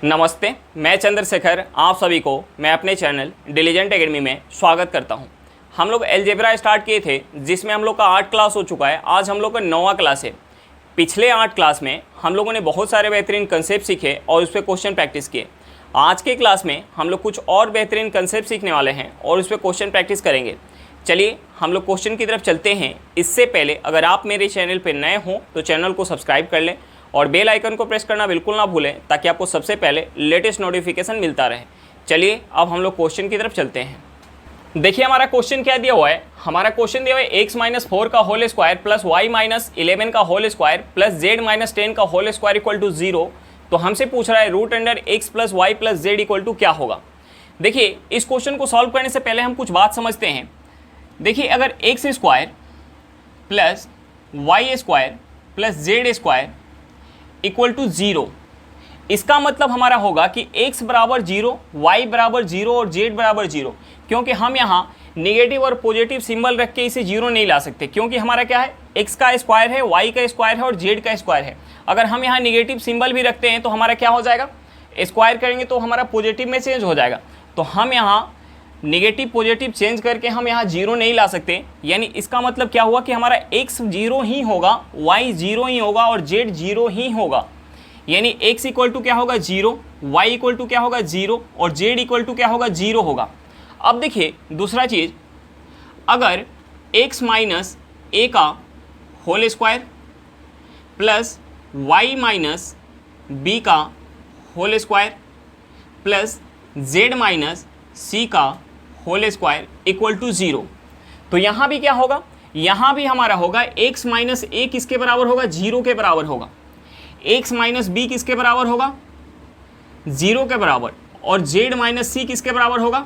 नमस्ते, मैं चंद्रशेखर आप सभी को मैं अपने चैनल डिलीजेंट एकेडमी में स्वागत करता हूं। हम लोग अलजेब्रा स्टार्ट किए थे जिसमें हम लोग का 8 क्लास हो चुका है। आज हम लोग का 9वां क्लास है। पिछले 8 क्लास में हम लोगों ने बहुत सारे बेहतरीन कंसेप्ट सीखे और उस पर क्वेश्चन प्रैक्टिस किए। आज के क्लास में हम लोग कुछ और बेहतरीन कंसेप्ट सीखने वाले हैं और उस पर क्वेश्चन प्रैक्टिस करेंगे। चलिए हम लोग क्वेश्चन की तरफ चलते हैं। इससे पहले अगर आप मेरे चैनल पर नए हों तो चैनल को सब्सक्राइब कर लें और बेल आइकन को प्रेस करना बिल्कुल ना भूलें ताकि आपको सबसे पहले लेटेस्ट नोटिफिकेशन मिलता रहे। चलिए अब हम लोग क्वेश्चन की तरफ चलते हैं। देखिए हमारा क्वेश्चन क्या दिया हुआ है। हमारा क्वेश्चन दिया हुआ है x-4 का होल स्क्वायर प्लस y-11 का होल स्क्वायर प्लस z-10 का होल स्क्वायर इक्वल टू 0। तो हमसे पूछ रहा है root under x plus Y plus Z equal to क्या होगा। देखिए इस क्वेश्चन को सॉल्व करने से पहले हम कुछ बात समझते हैं। देखिए अगर x square plus Y square plus Z square equal to 0, इसका मतलब हमारा होगा कि x बराबर 0, y बराबर 0 और z बराबर 0। क्योंकि हम यहाँ नेगेटिव और पॉजिटिव सिंबल रख के इसे 0 नहीं ला सकते, क्योंकि हमारा क्या है, x का स्क्वायर है, y का स्क्वायर है और z का स्क्वायर है। अगर हम यहाँ नेगेटिव सिंबल भी रखते हैं तो हमारा क्या हो जाएगा, स्क्वायर करेंगे तो हमारा पॉजिटिव में चेंज हो जाएगा। तो हम यहाँ नेगेटिव पॉजिटिव चेंज करके हम यहाँ 0 नहीं ला सकते। यानी इसका मतलब क्या हुआ कि हमारा x 0 ही होगा, y 0 ही होगा और z 0 ही होगा। यानी x इक्वल टू क्या होगा 0, y इक्वल टू क्या होगा 0 और z इक्वल टू क्या होगा 0 होगा। अब देखिए दूसरा चीज़, अगर x माइनस a का whole square plus y minus b का whole square plus z minus c का होल स्क्वायर इक्वल टू 0, तो यहाँ भी क्या होगा, यहाँ भी हमारा होगा x माइनस a किसके बराबर होगा, 0 के बराबर होगा। x माइनस b किसके बराबर होगा, 0 के बराबर। और z माइनस c किसके बराबर होगा,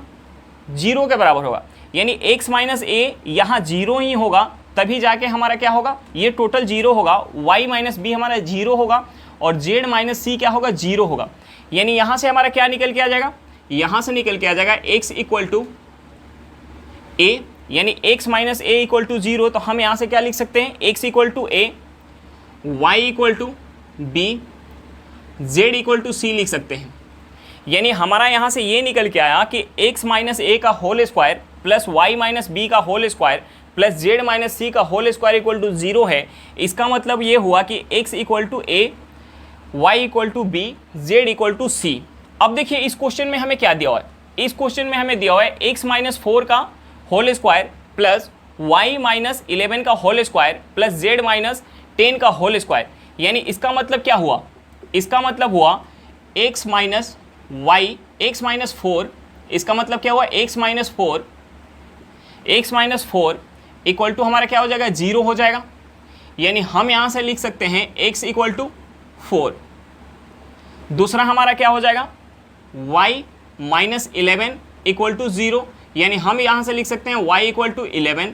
0 के बराबर होगा। यानी x माइनस a यहाँ 0 ही होगा, तभी जाके हमारा क्या होगा, ये टोटल 0 होगा। y माइनस b हमारा 0 होगा और z माइनस c क्या होगा, 0 होगा। यानी यहाँ से हमारा क्या निकल के आ जाएगा, यहाँ से निकल के आ जाएगा x इक्वल टू a, यानी x minus a equal to 0। तो हम यहाँ से क्या लिख सकते हैं, x equal to a, y equal to b, z equal to c लिख सकते हैं। यानी हमारा यहाँ से ये निकल के आया कि x माइनस a का whole square plus y minus b का whole square plus z minus c का होल स्क्वायर इक्वल टू 0 है। इसका मतलब ये हुआ कि x equal to a, y equal to b, z equal to c। अब देखिए इस क्वेश्चन में हमें क्या दिया हुआ है। इस क्वेश्चन में हमें दिया हुआ है x माइनस 4 का whole square plus y minus 11 का whole square plus z minus 10 का होल स्क्वायर। यानी इसका मतलब क्या हुआ, इसका मतलब हुआ x minus y, x minus 4, इसका मतलब क्या हुआ x minus 4, x minus 4 equal to हमारा क्या हो जाएगा, 0 हो जाएगा। यानी हम यहाँ से लिख सकते हैं x इक्वल टू 4। दूसरा हमारा क्या हो जाएगा, y माइनस 11 इक्वल टू 0, यानी हम यहाँ से लिख सकते हैं y इक्वल टू 11।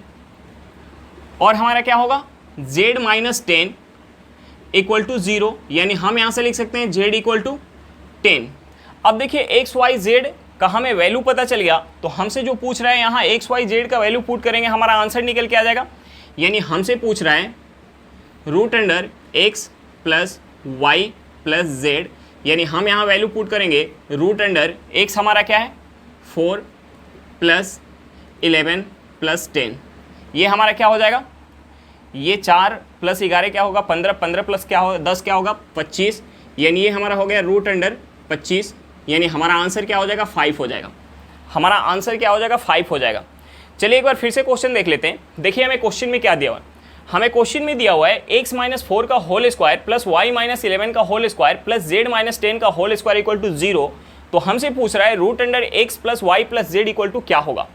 और हमारा क्या होगा, z माइनस 10 इक्वल टू 0, यानी हम यहाँ से लिख सकते हैं z इक्वल टू 10। अब देखिए x y z का हमें वैल्यू पता चल गया, तो हमसे जो पूछ रहा है यहाँ x y z का वैल्यू पुट करेंगे, हमारा आंसर निकल के आ जाएगा। यानी हमसे पूछ रहा है root under x plus Y plus z, यानी हम यहाँ वैल्यू पुट करेंगे रूट अंडर x हमारा क्या है 4 प्लस 11 प्लस 10, ये हमारा क्या हो जाएगा, ये 4 प्लस 11 क्या होगा 15, 15 प्लस क्या होगा 10 क्या होगा 25, यानी ये हमारा हो गया रूट अंडर 25। यानी हमारा आंसर क्या हो जाएगा 5 हो जाएगा। हमारा आंसर क्या हो जाएगा 5 हो जाएगा। चलिए एक बार फिर से क्वेश्चन देख लेते हैं। देखिए हमें क्वेश्चन में क्या दिया हुआ है। हमें क्वेश्चन में दिया हुआ है x माइनस 4 का whole square plus y minus 11 का whole square plus z minus 10 का होल स्क्वायर इक्वल टू 0। तो हमसे पूछ रहा है root under x plus Y plus Z equal to क्या होगा।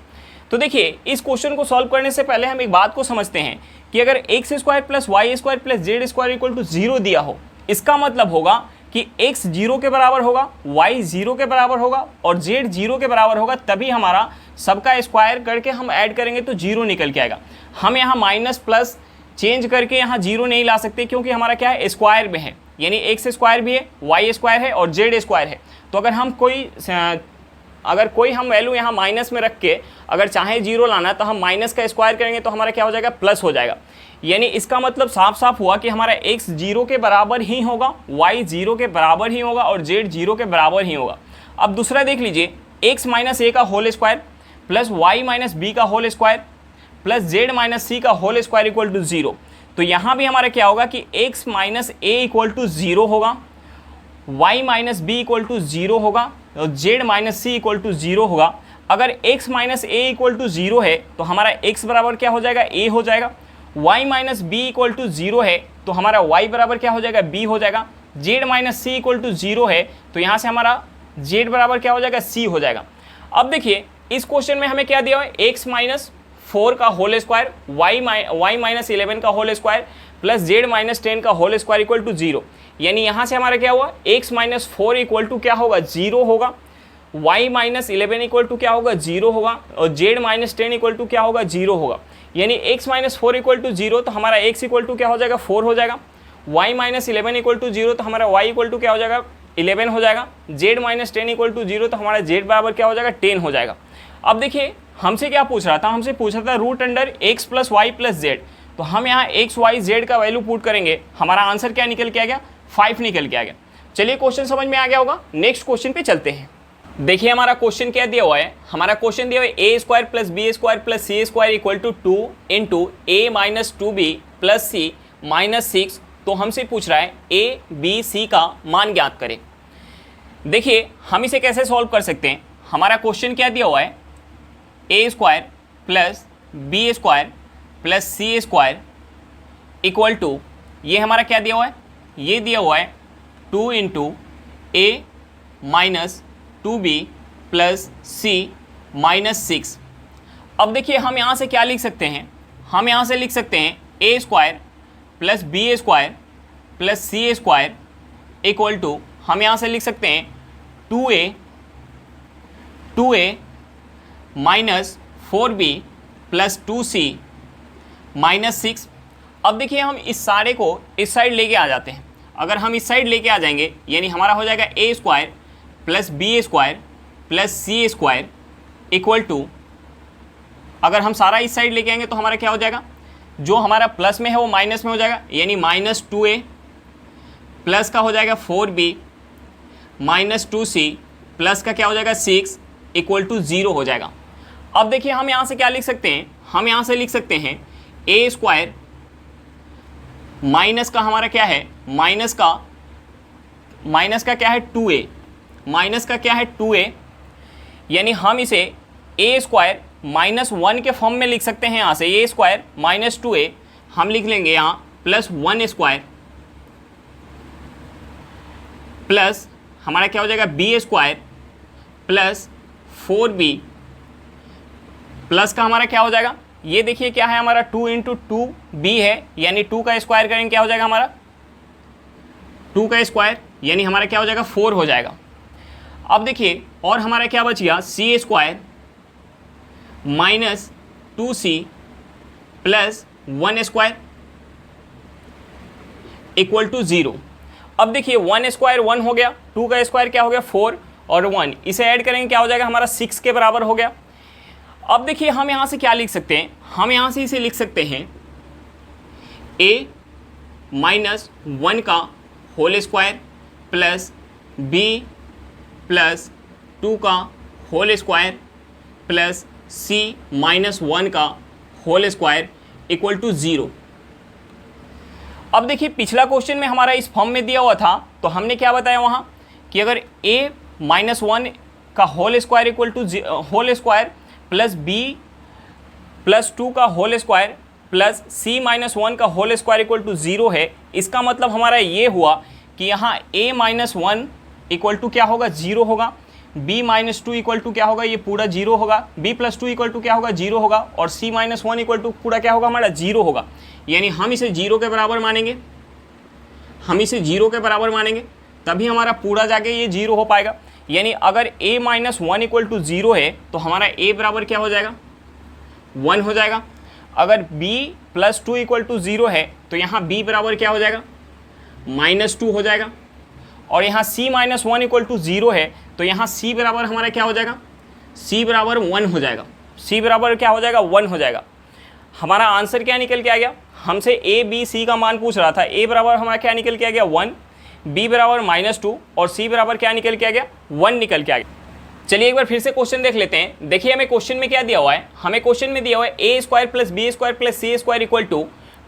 तो देखिए इस क्वेश्चन को सॉल्व करने से पहले हम एक बात को समझते हैं कि अगर x square plus Y square plus Z square equal to 0 दिया हो, इसका मतलब होगा कि x 0 के बराबर होगा, y 0 के बराबर होगा और z 0 के बराबर होगा, तभी हमारा सबका स्क्वायर करके हम ऐड करेंगे तो 0 निकल के आएगा। हम यहाँ माइनस प्लस चेंज करके यहाँ 0 नहीं ला सकते, क्योंकि हमारा क्या है स्क्वायर में है। यानी एक्स स्क्वायर भी है, वाई स्क्वायर है और जेड स्क्वायर है। तो अगर कोई हम वैल्यू यहाँ माइनस में रख के अगर चाहे 0 लाना, तो हम माइनस का स्क्वायर करेंगे तो हमारा क्या हो जाएगा प्लस हो जाएगा। यानी इसका मतलब साफ साफ हुआ कि हमारा x 0 के बराबर ही होगा, y 0 के बराबर ही होगा और z 0 के बराबर ही होगा। अब दूसरा देख लीजिए, x माइनस ए का whole square plus Y minus B का whole square plus Z minus C का होल स्क्वायर इक्वल टू 0। तो यहाँ भी हमारा क्या होगा कि x minus a equal to 0 होगा, y minus b equal to 0 होगा और z minus c equal to 0 होगा। अगर x minus a equal to 0 है तो हमारा x बराबर क्या हो जाएगा, a हो जाएगा। y minus b equal to 0 है तो हमारा y बराबर क्या हो जाएगा, b हो जाएगा। z minus c equal to 0 है तो यहाँ से हमारा z बराबर क्या हो जाएगा, c हो जाएगा। अब देखिए इस क्वेश्चन में हमें क्या दिया हुआ है, x माइनस 4 का होल स्क्वायर, y माइनस 11 का whole square plus z minus 10 का होल स्क्वायर इक्वल टू 0। यानी यहाँ से हमारा क्या हुआ, x माइनस 4 इक्वल टू क्या होगा, 0 होगा, y माइनस 11 इक्वल टू क्या होगा, 0 होगा और z माइनस 10 इक्वल टू क्या होगा, 0 होगा। यानी x माइनस 4 इक्वल टू 0 तो हमारा x इक्वल टू क्या हो जाएगा, 4 हो जाएगा। y माइनस 11 इक्वल टू 0 तो हमारा y इक्वल टू क्या हो जाएगा, 11 हो जाएगा। z माइनस 10 इक्वल टू 0 तो हमारा z बराबर क्या हो जाएगा, 10 हो जाएगा। अब देखिए हमसे क्या पूछ रहा था, हमसे पूछ रहा था root under x plus Y plus z. तो हम यहाँ x y z का वैल्यू पुट करेंगे, हमारा आंसर क्या निकल के आ गया, 5 निकल के आ गया। चलिए क्वेश्चन समझ में आ गया होगा, नेक्स्ट क्वेश्चन पे चलते हैं। देखिए हमारा क्वेश्चन क्या दिया हुआ है, हमारा क्वेश्चन दिया हुआ है A square plus B square plus C square equal to 2 into A minus 2b plus C minus 6। तो हमसे पूछ रहा है ए बी सी का मान ज्ञात करें। देखिए हम इसे कैसे सॉल्व कर सकते हैं, हमारा क्वेश्चन क्या दिया हुआ है, A square plus B square plus C square equal to, ये हमारा क्या दिया हुआ है, ये दिया हुआ है 2 into A minus 2b plus C minus 6। अब देखिए हम यहाँ से क्या लिख सकते हैं, हम यहाँ से लिख सकते हैं A square plus B square plus C square equal to, हम यहाँ से लिख सकते हैं 2a minus 4b plus 2c minus 6। अब देखिए हम इस सारे को इस साइड लेके आ जाते हैं। अगर हम इस साइड लेके आ जाएंगे यानी हमारा हो जाएगा A square plus B square plus C square equal to, अगर हम सारा इस साइड लेके आएंगे तो हमारा क्या हो जाएगा, जो हमारा प्लस में है वो माइनस में हो जाएगा, यानी माइनस 2a प्लस का हो जाएगा 4b माइनस 2c प्लस का क्या हो जाएगा 6 इक्वल टू 0 हो जाएगा। अब देखिए हम यहाँ से क्या लिख सकते हैं, हम यहाँ से लिख सकते हैं ए स्क्वायर माइनस का हमारा क्या है, माइनस का क्या है 2a, माइनस का क्या है 2a, यानी हम इसे ए स्क्वायर माइनस 1 के फॉर्म में लिख सकते हैं। यहाँ से ए स्क्वायर माइनस 2a हम लिख लेंगे यहाँ प्लस 1 स्क्वायर प्लस हमारा क्या हो जाएगा B square plus 4b plus का हमारा क्या हो जाएगा, ये देखिए क्या है हमारा 2 इंटू 2b है, यानी 2 का स्क्वायर करेंगे क्या हो जाएगा हमारा 2 का स्क्वायर, यानी हमारा क्या हो जाएगा 4 हो जाएगा। अब देखिए और हमारा क्या बच गया, C square minus 2c plus 1 square equal to 0। अब देखिए 1 स्क्वायर 1 हो गया, 2 का स्क्वायर क्या हो गया 4 और 1, इसे ऐड करेंगे क्या हो जाएगा हमारा 6 के बराबर हो गया। अब देखिए हम यहाँ से क्या लिख सकते हैं, हम यहाँ से इसे लिख सकते हैं a माइनस 1 का whole square plus b plus 2 का whole square plus c minus 1 का होल स्क्वायर इक्वल टू 0। अब देखिए पिछला क्वेश्चन में हमारा इस फॉर्म में दिया हुआ था, तो हमने क्या बताया वहाँ कि अगर a माइनस 1 का whole square equal to whole square plus b plus 2 का whole square plus c minus 1 का होल स्क्वायर इक्वल टू 0 है, इसका मतलब हमारा ये हुआ कि यहाँ a माइनस 1 इक्वल टू क्या होगा 0 होगा, b माइनस 2 इक्वल टू क्या होगा ये पूरा 0 होगा, b प्लस 2 इक्वल टू क्या होगा 0 होगा और c माइनस 1 इक्वल टू पूरा क्या होगा हमारा 0 होगा। यानी हम इसे 0 के बराबर मानेंगे, हम इसे 0 के बराबर मानेंगे तभी हमारा पूरा जाके ये 0 हो पाएगा। यानी अगर a माइनस 1 इक्वल टू 0 है तो हमारा a बराबर क्या हो जाएगा 1 हो जाएगा। अगर b प्लस 2 इक्वल टू 0 है तो यहाँ b बराबर क्या हो जाएगा माइनस 2 हो जाएगा। और यहाँ c माइनस 1 इक्वल टू 0 है तो यहाँ c बराबर हमारा क्या हो जाएगा, c बराबर 1 हो जाएगा, c बराबर क्या हो जाएगा 1 हो जाएगा। हमारा आंसर क्या निकल के आ गया, हमसे ए बी सी का मान पूछ रहा था। ए बराबर हमारा क्या निकल के आ गया 1, बी बराबर -2 और सी बराबर क्या निकल के आ गया 1 निकल के आ गया। चलिए एक बार फिर से क्वेश्चन देख लेते हैं। देखिए हमें क्वेश्चन में क्या दिया हुआ है, हमें क्वेश्चन में दिया हुआ है A square plus B square plus C square equal to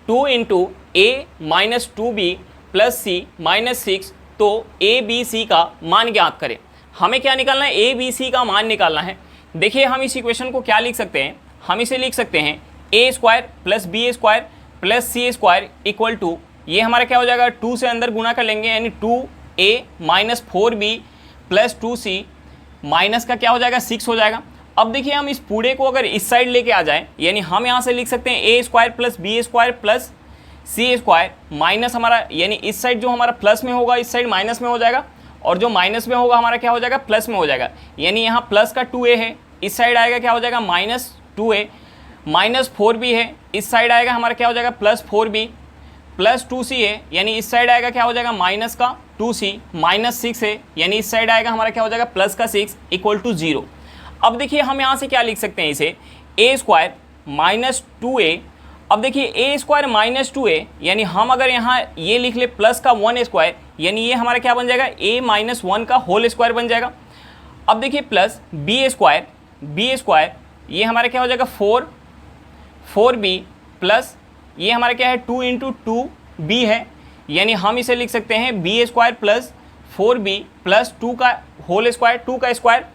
2 into A minus 2b plus C minus 6। तो ए बी सी का मान ज्ञात करें। हमें क्या निकालना है, ए बी सी का मान निकालना है। देखिए हम इस इक्वेशन को क्या लिख सकते हैं, हम इसे लिख सकते हैं A square plus B square plus C square equal to, ये हमारा क्या हो जाएगा 2 से अंदर गुना कर लेंगे यानी 2a minus 4b plus 2c minus का क्या हो जाएगा 6 हो जाएगा। अब देखिए हम इस पूरे को अगर इस साइड लेके आ जाए यानी हम यहाँ से लिख सकते हैं A square plus B square plus C square minus हमारा यानी इस साइड जो हमारा प्लस में होगा इस साइड माइनस में हो जाएगा और जो माइनस में होगा हमारा क्या हो जाएगा प्लस में हो जाएगा। यानी यहाँ प्लस का 2a है, इस साइड आएगा क्या हो जाएगा -2a माइनस 4b है, इस साइड आएगा हमारा क्या हो जाएगा प्लस 4b प्लस 2c है यानी इस साइड आएगा क्या हो जाएगा माइनस का 2c माइनस 6 है यानी इस साइड आएगा हमारा क्या हो जाएगा प्लस का 6 इक्वल टू 0। अब देखिए हम यहाँ से क्या लिख सकते हैं इसे ए स्क्वायर माइनस 2a। अब देखिए ए स्क्वायर माइनस 2a यानी हम अगर यहाँ ये लिख ले प्लस का 1 स्क्वायर यानी ये हमारा क्या बन जाएगा a माइनस 1 का होल स्क्वायर बन जाएगा। अब देखिए प्लस बी स्क्वायर ये हमारा क्या हो जाएगा 4b प्लस ये हमारा क्या है 2 इंटू 2b है यानी हम इसे लिख सकते हैं B square plus 4b plus 2 का होल स्क्वायर 2 का स्क्वायर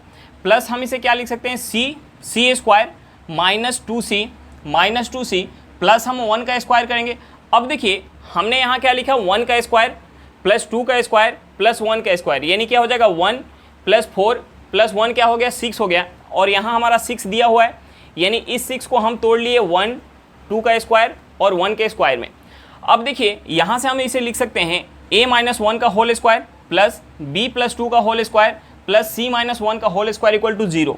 प्लस हम इसे क्या लिख सकते हैं सी स्क्वायर माइनस 2c प्लस हम 1 का स्क्वायर करेंगे। अब देखिए हमने यहाँ क्या लिखा 1 का स्क्वायर प्लस 2 का स्क्वायर प्लस 1 का स्क्वायर यानी क्या हो जाएगा 1 प्लस 4 प्लस 1 क्या हो गया 6 हो गया और यहाँ हमारा 6 दिया हुआ है यानी इस 6 को हम तोड़ लिए 1 2 का स्क्वायर और 1 के स्क्वायर में। अब देखिए यहाँ से हम इसे लिख सकते हैं a माइनस 1 का whole square plus b plus 2 का whole square plus c minus 1 का होल स्क्वायर इक्वल टू 0।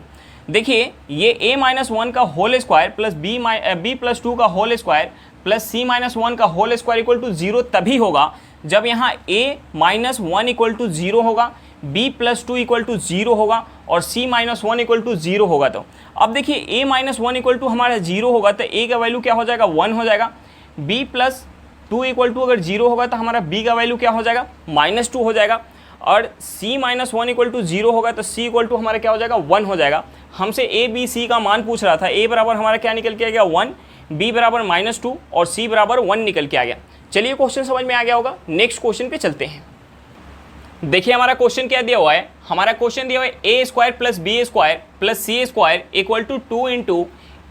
देखिए ये a माइनस 1 का whole square plus b plus 2 का whole square plus c minus 1 का होल स्क्वायर इक्वल टू 0 तभी होगा जब यहाँ a माइनस 1 इक्वल टू 0 होगा, b प्लस 2 इक्वल टू 0 होगा और c माइनस 1 इक्वल टू 0 होगा। तो अब देखिए a माइनस 1 इक्वल टू हमारा 0 होगा तो a का वैल्यू क्या हो जाएगा 1 हो जाएगा, b प्लस 2 इक्वल टू अगर 0 होगा तो हमारा b का वैल्यू क्या हो जाएगा -2 हो जाएगा और c माइनस 1 इक्वल टू 0 होगा तो c इक्वल टू हमारा क्या हो जाएगा 1 हो जाएगा। हमसे a b c का मान पूछ रहा था, a बराबर हमारा क्या निकल के आ गया 1, b बराबर -2 और c बराबर 1 निकल के आ गया। चलिए क्वेश्चन समझ में आ गया होगा, नेक्स्ट क्वेश्चन पे चलते हैं। देखिए हमारा क्वेश्चन क्या दिया हुआ है, हमारा क्वेश्चन दिया हुआ है A square plus B square plus C square equal to 2 into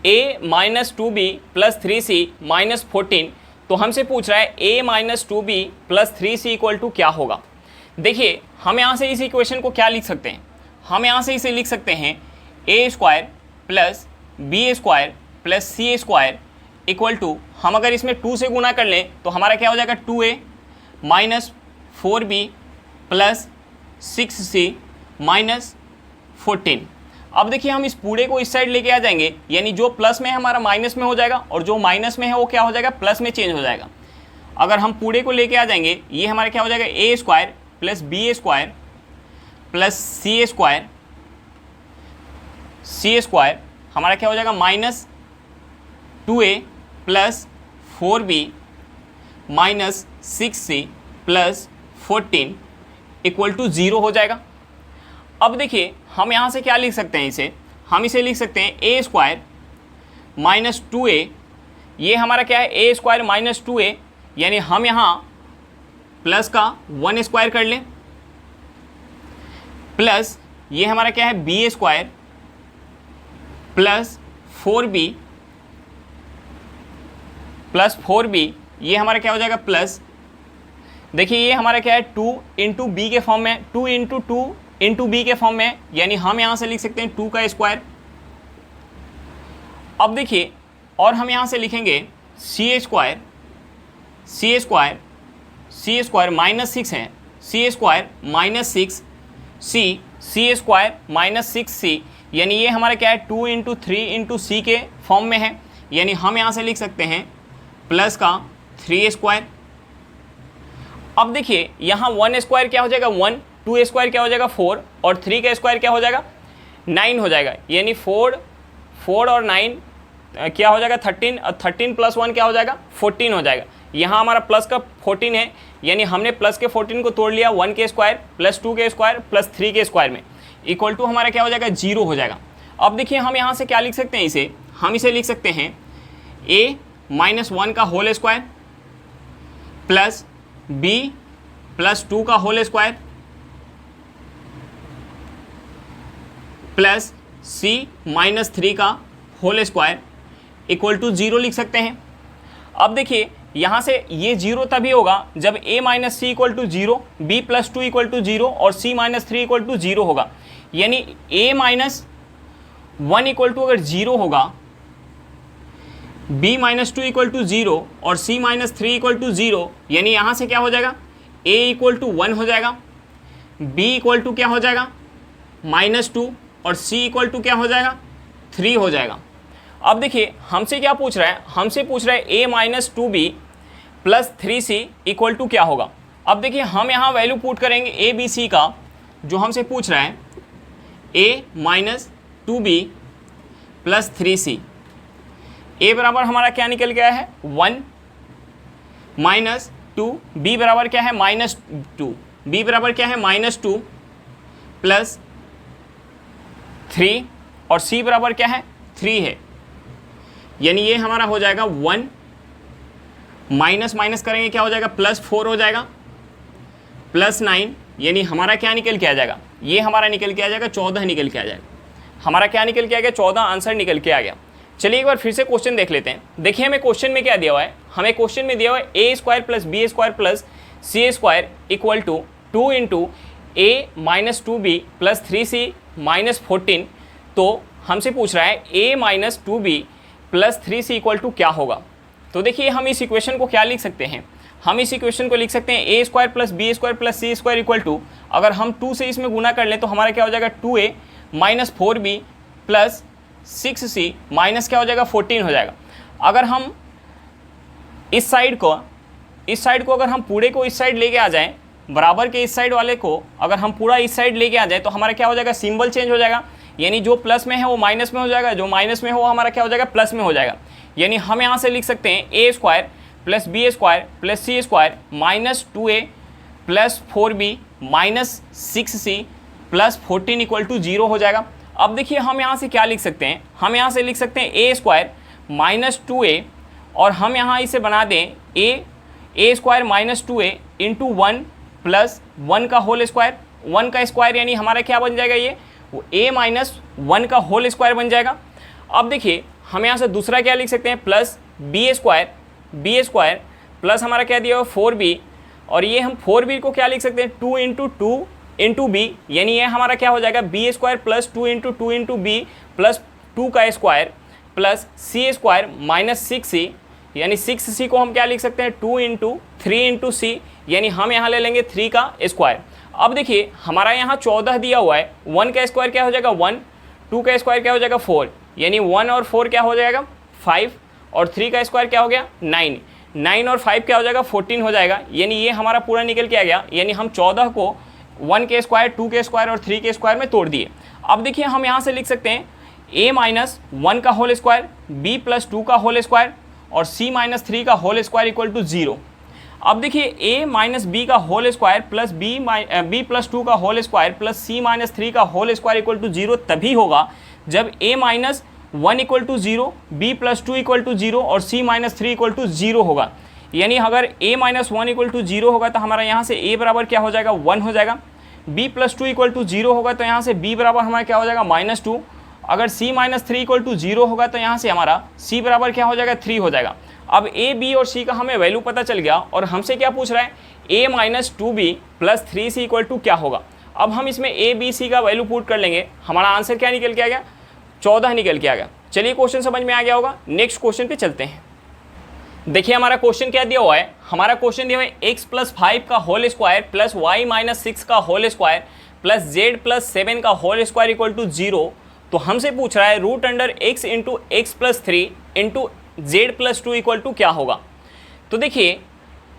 A minus 2b plus 3c minus 14। तो हमसे पूछ रहा है a minus 2b plus 3c equal to क्या होगा। देखिए हम यहाँ से इस इक्वेशन को क्या लिख सकते हैं, हम यहाँ से इसे लिख सकते हैं A square plus B square plus C square equal to, हम अगर इसमें 2 से गुना कर लें तो हमारा क्या हो जाएगा 2a minus 4b plus 6c minus 14। अब देखिए हम इस पूरे को इस साइड लेके आ जाएंगे यानी जो प्लस में है हमारा माइनस में हो जाएगा और जो माइनस में है वो क्या हो जाएगा प्लस में चेंज हो जाएगा। अगर हम पूरे को लेके आ जाएंगे ये हमारा क्या हो जाएगा A square plus B square plus C square हमारा क्या हो जाएगा -2a plus 4b minus 6c plus 14 equal to 0 हो जाएगा। अब देखिए हम यहाँ से क्या लिख सकते हैं इसे, हम इसे लिख सकते हैं ए स्क्वायर माइनस 2a, ये हमारा क्या है ए स्क्वायर माइनस 2a यानी हम यहाँ प्लस का 1 स्क्वायर कर लें प्लस ये हमारा क्या है बी स्क्वायर प्लस 4b ये हमारा क्या हो जाएगा प्लस, देखिए ये हमारा क्या है 2 इंटू बी के फॉर्म में, 2 इंटू 2 इंटू बी के फॉर्म में यानी हम यहाँ से लिख सकते हैं 2 का स्क्वायर। अब देखिए और हम यहाँ से लिखेंगे सी स्क्वायर माइनस 6 है, सी स्क्वायर माइनस 6 सी स्क्वायर माइनस 6c यानी ये हमारा क्या है 2 इंटू 3 इंटू सी के फॉर्म में है यानी हम यहाँ से लिख सकते हैं प्लस का 3 स्क्वायर। अब देखिए यहाँ 1 स्क्वायर क्या हो जाएगा 1, 2 स्क्वायर क्या हो जाएगा 4 और 3 का स्क्वायर क्या हो जाएगा 9 हो जाएगा यानी 4 और 9 क्या हो जाएगा 13, 13 + 1 क्या हो जाएगा 14 हो जाएगा। यहाँ हमारा प्लस का 14 है, यानी हमने प्लस के 14 को तोड़ लिया 1 के स्क्वायर प्लस 2 के स्क्वायर प्लस 3 के स्क्वायर में, इक्वल टू हमारा क्या हो जाएगा 0 हो जाएगा। अब देखिए हम यहाँ से क्या लिख सकते हैं, इसे हम इसे लिख सकते हैं a - 1 का होल स्क्वायर प्लस b + 2 का होल स्क्वायर प्लस c - 3 का होल स्क्वायर इक्वल टू 0 लिख सकते हैं। अब देखिए यहाँ से ये 0 तभी होगा जब a - c equal to 0, b + 2 equal to 0 और c - 3 इक्वल टू 0 होगा। यानी a - 1 इक्वल टू अगर 0 होगा, b - 2 इक्वल टू 0 और c - 3 इक्वल टू 0, यानी यहाँ से क्या हो जाएगा a इक्वल टू 1 हो जाएगा, b इक्वल टू क्या हो जाएगा -2 और c इक्वल टू क्या हो जाएगा 3 हो जाएगा। अब देखिए हमसे क्या पूछ रहा है, हमसे पूछ रहा है a - 2b + 3c equal to क्या होगा। अब देखिए हम यहाँ वैल्यू पुट करेंगे a b c का, जो हमसे पूछ रहा है a - 2b + 3c। a बराबर हमारा क्या निकल गया है 1 - 2, b बराबर क्या है -2, b बराबर क्या है -2 + 3 और c बराबर क्या है 3 है। यानी ये हमारा हो जाएगा 1 माइनस करेंगे क्या हो जाएगा +4 हो जाएगा +9, यानी हमारा क्या निकल के आ जाएगा, ये हमारा निकल के आ जाएगा 14 निकल के आ जाएगा। हमारा क्या निकल के आ गया 14 आंसर निकल के आ गया। चलिए एक बार फिर से क्वेश्चन देख लेते हैं। देखिए हमें क्वेश्चन में क्या दिया हुआ है, हमें क्वेश्चन में दिया हुआ है a² + b² + c² equal to 2 × a - 2b + 3c - 14। तो हमसे पूछ रहा है a - 2b + 3c equal to क्या होगा। तो देखिए हम इस इक्वेशन को क्या लिख सकते हैं, हम इस इक्वेशन को लिख सकते हैं a² + b² + c² equal to, अगर हम 2 से इसमें गुना कर लें तो हमारा क्या हो जाएगा 2a - 4b + 6c माइनस क्या हो जाएगा 14 हो जाएगा। अगर हम इस साइड को अगर हम पूरे को इस साइड लेके आ जाएं, बराबर के इस साइड वाले को अगर हम पूरा इस साइड लेके आ जाए तो हमारा क्या हो जाएगा सिंबल चेंज हो जाएगा, यानी जो प्लस में है वो माइनस में हो जाएगा, जो माइनस में हो हमारा क्या हो जाएगा प्लस में हो जाएगा। यानी हम यहाँ से लिख सकते हैं a² + b² + c² -2a + 4b -6c + 14 equal to 0 हो जाएगा। अब देखिए हम यहाँ से क्या लिख सकते हैं, हम यहाँ से लिख सकते हैं a² - 2a और हम यहाँ इसे बना दें a² - 2a × 1 + 1 का होल स्क्वायर, 1 का स्क्वायर यानी हमारा क्या बन जाएगा, ये a - 1 का होल स्क्वायर बन जाएगा। अब देखिए हम यहाँ से दूसरा क्या लिख सकते हैं प्लस b² प्लस हमारा क्या दिया हुआ 4b, और ये हम 4b को क्या लिख सकते हैं 2 × 2 × b, यानी ये हमारा क्या हो जाएगा b² + 2 × 2 × b + 2 का स्क्वायर प्लस c² - 6c, यानी 6c को हम क्या लिख सकते हैं 2 × 3 × c, यानी हम यहाँ ले लेंगे 3 का स्क्वायर। अब देखिए हमारा यहाँ 14 दिया हुआ है, 1 का स्क्वायर क्या हो जाएगा 1, 2 का स्क्वायर क्या हो जाएगा 4, यानी 1 और 4 क्या हो जाएगा 5, और 3 का स्क्वायर क्या हो गया 9, 9 और 5 क्या हो जाएगा 14 हो जाएगा। यानी ये हमारा पूरा निकल के आ गया, यानी हम 14 को 1 के स्क्वायर, 2 के स्क्वायर और 3 के स्क्वायर में तोड़ दिए। अब देखिए हम यहाँ से लिख सकते हैं a - 1 का होल स्क्वायर, b + 2 का होल स्क्वायर और c - 3 का होल स्क्वायर इक्वल टू 0। अब देखिए a - b का होल स्क्वायर प्लस b + 2 का होल स्क्वायर प्लस c - 3 का होल स्क्वायर इक्वल टू 0 तभी होगा जब a - 1 equal to 0, b + 2 equal to 0 और c - 3 इक्वल टू 0 होगा। यानी अगर a - 1 इक्वल टू 0 होगा तो हमारा यहाँ से a बराबर क्या हो जाएगा 1 हो जाएगा, b + 2 इक्वल टू 0 होगा तो यहाँ से b बराबर हमारा क्या हो जाएगा -2, अगर c - 3 इक्वल टू 0 होगा तो यहाँ से हमारा c बराबर क्या हो जाएगा 3 हो जाएगा। अब a, b और c का हमें वैल्यू पता चल गया, और हमसे क्या पूछ रहा है a - 2b + 3c equal to क्या होगा। अब हम इसमें a, b, c का वैल्यू पुट कर लेंगे, हमारा आंसर क्या निकल के आ गया 14 निकल के आ गया। चलिए क्वेश्चन समझ में आ गया होगा, नेक्स्ट क्वेश्चन पे चलते हैं। देखिए हमारा क्वेश्चन क्या दिया हुआ है, हमारा क्वेश्चन दिया हुआ है x + 5 का होल स्क्वायर प्लस y - 6 का होल स्क्वायर प्लस z + 7 का होल स्क्वायर इक्वल टू 0। तो हमसे पूछ रहा है √x × x + 3 × z + 2 equal to क्या होगा। तो देखिए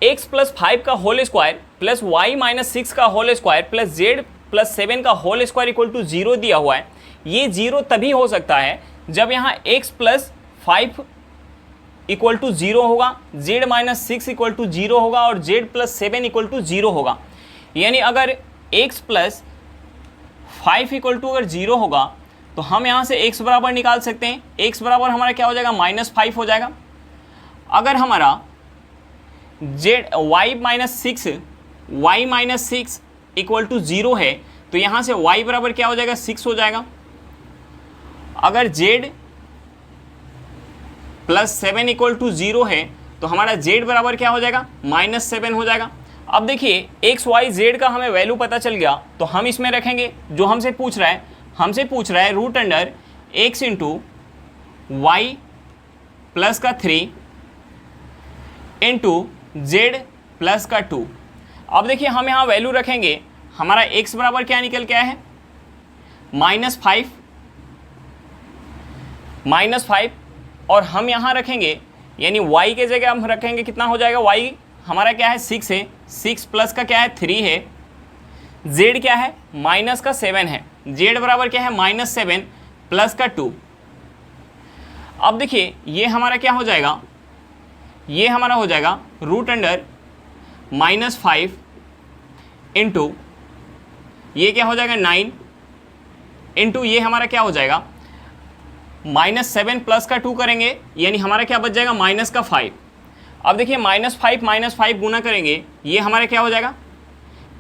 x + 5 का होल स्क्वायर प्लस y - 6 का होल स्क्वायर प्लस z + 7 का होल स्क्वायर इक्वल टू 0 दिया हुआ है। ये 0 तभी हो सकता है जब यहाँ x + 5 इक्वल टू 0 होगा, z माइनस 6 इक्वल टू 0 होगा और z प्लस 7 इक्वल टू 0 होगा। यानी अगर x प्लस 5 इक्वल टू अगर 0 होगा तो हम यहाँ से x बराबर निकाल सकते हैं। x बराबर हमारा क्या हो जाएगा, -5 हो जाएगा। अगर हमारा y माइनस 6 इक्वल टू 0 है तो यहाँ से y बराबर क्या हो जाएगा, 6 हो जाएगा। अगर z प्लस 7 इक्वल टू 0 है तो हमारा z बराबर क्या हो जाएगा, -7 हो जाएगा। अब देखिए x y z का हमें वैल्यू पता चल गया तो हम इसमें रखेंगे जो हमसे पूछ रहा है root under x into y plus का 3 इंटू z प्लस का 2। अब देखिए हम यहाँ वैल्यू रखेंगे, हमारा x बराबर क्या निकल के आया है, -5 और हम यहाँ रखेंगे यानी y के जगह हम रखेंगे कितना हो जाएगा, y हमारा क्या है 6 है, 6 प्लस का क्या है 3 है, z क्या है माइनस का 7 है, z बराबर क्या है -7 प्लस का 2। अब देखिए ये हमारा क्या हो जाएगा, ये हमारा हो जाएगा रूट अंडर -5 इंटू ये क्या हो जाएगा 9 इंटू ये हमारा क्या हो जाएगा -7 प्लस का 2 करेंगे यानी हमारा क्या बच जाएगा माइनस का 5। अब देखिए -5 गुना करेंगे ये हमारा क्या हो जाएगा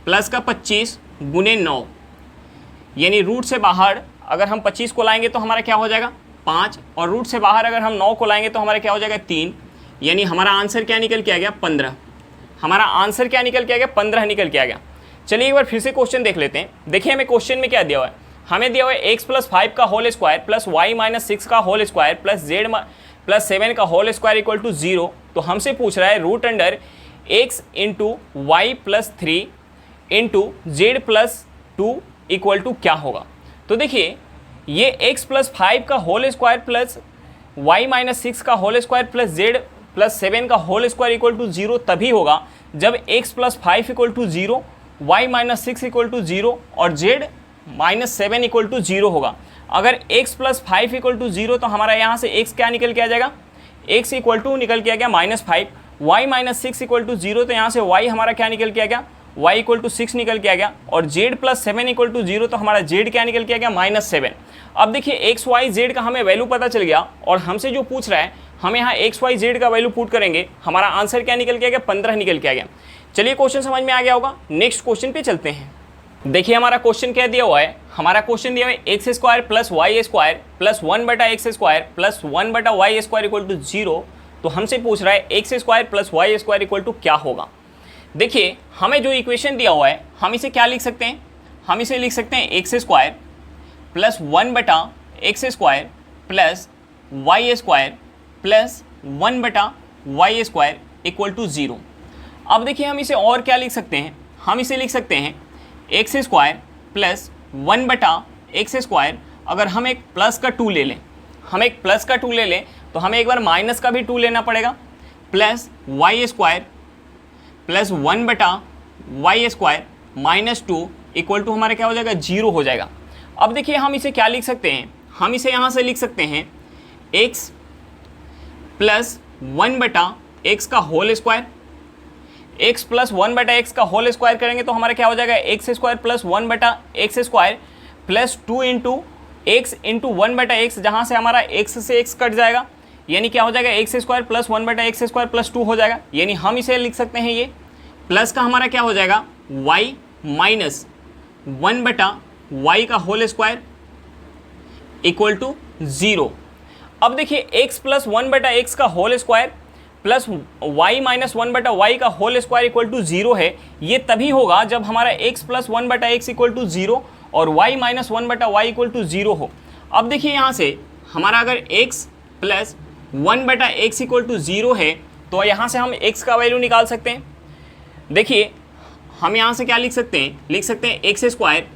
प्लस का 25 गुने 9 यानी रूट से बाहर अगर हम 25 को लाएंगे तो हमारा क्या हो जाएगा 5 और रूट से बाहर अगर हम 9 को लाएंगे तो हमारा क्या हो जाएगा 3 यानी हमारा आंसर क्या निकल के आ गया 15। हमारा आंसर क्या निकल के आ गया 15 निकल के आ गया। चलिए एक बार फिर से क्वेश्चन देख लेते हैं। देखिए हमें क्वेश्चन में क्या दिया हुआ है, हमें दिया हुआ है x प्लस 5 का whole square plus y minus 6 का whole square plus z plus 7 का होल स्क्वायर इक्वल टू 0। तो हमसे पूछ रहा है root under x into y plus 3 into z plus 2 equal to क्या होगा। तो देखिए ये x प्लस 5 का whole square plus y minus 6 का whole square plus z plus 7 का होल स्क्वायर इक्वल टू 0 तभी होगा जब x plus 5 equal to 0, y minus 6 equal to 0 और z माइनस 7 इक्वल टू 0 होगा। अगर x प्लस 5 इक्वल टू 0 तो हमारा यहाँ से x क्या निकल के आ जाएगा, x इक्वल टू निकल के आ गया -5, y माइनस 6 इक्वल टू 0 तो यहाँ से y हमारा क्या निकल के आ गया, y इक्वल टू 6 निकल के आ गया और z प्लस 7 इक्वल टू 0 तो हमारा z क्या निकल के आ गया -7। अब देखिए x y z का हमें वैल्यू पता चल गया और हमसे जो पूछ रहा है हम यहाँ x y z का वैल्यू पुट करेंगे, हमारा आंसर क्या निकल के आ गया 15 निकल के आ गया। चलिए क्वेश्चन समझ में आ गया होगा, नेक्स्ट क्वेश्चन पे चलते हैं। देखिए हमारा क्वेश्चन क्या दिया हुआ है, हमारा क्वेश्चन दिया हुआ है x square plus Y square plus 1/x square plus 1/y square equal to 0। तो हमसे पूछ रहा है x square plus Y square equal to क्या होगा। देखिए हमें जो इक्वेशन दिया हुआ है हम इसे क्या लिख सकते हैं, हम इसे लिख सकते हैं x square plus 1/x square plus Y square plus 1/y square equal to 0। अब देखिए हम इसे और क्या लिख सकते हैं, हम इसे लिख सकते हैं x square plus 1/x square. अगर हम एक प्लस का 2 ले लें, हम एक प्लस का 2 ले लें तो हमें एक बार माइनस का भी 2 लेना पड़ेगा, plus Y square plus 1/y square minus 2 equal to हमारा क्या हो जाएगा 0 हो जाएगा। अब देखिए हम इसे क्या लिख सकते हैं, हम इसे यहाँ से लिख सकते हैं x प्लस 1/x का whole square, x plus 1/x का होल स्क्वायर करेंगे तो हमारा क्या हो जाएगा x square plus 1/x square plus 2 into x into 1/x, जहाँ से हमारा x से x कट जाएगा यानी क्या हो जाएगा x square plus 1/x square plus 2 हो जाएगा। यानी हम इसे लिख सकते हैं ये प्लस का हमारा क्या हो जाएगा y माइनस 1/y का होल स्क्वायर इक्वल टू 0। अब देखिए x प्लस 1/x का whole square plus y minus 1/y का होल स्क्वायर इक्वल टू 0 है। ये तभी होगा जब हमारा x plus 1/x equal to 0 और y minus 1/y equal to 0 हो। अब देखिए यहाँ से हमारा अगर x plus 1/x equal to 0 है तो यहाँ से हम x का वैल्यू निकाल सकते हैं। देखिए हम यहाँ से क्या लिख सकते हैं एक्स स्क्वायर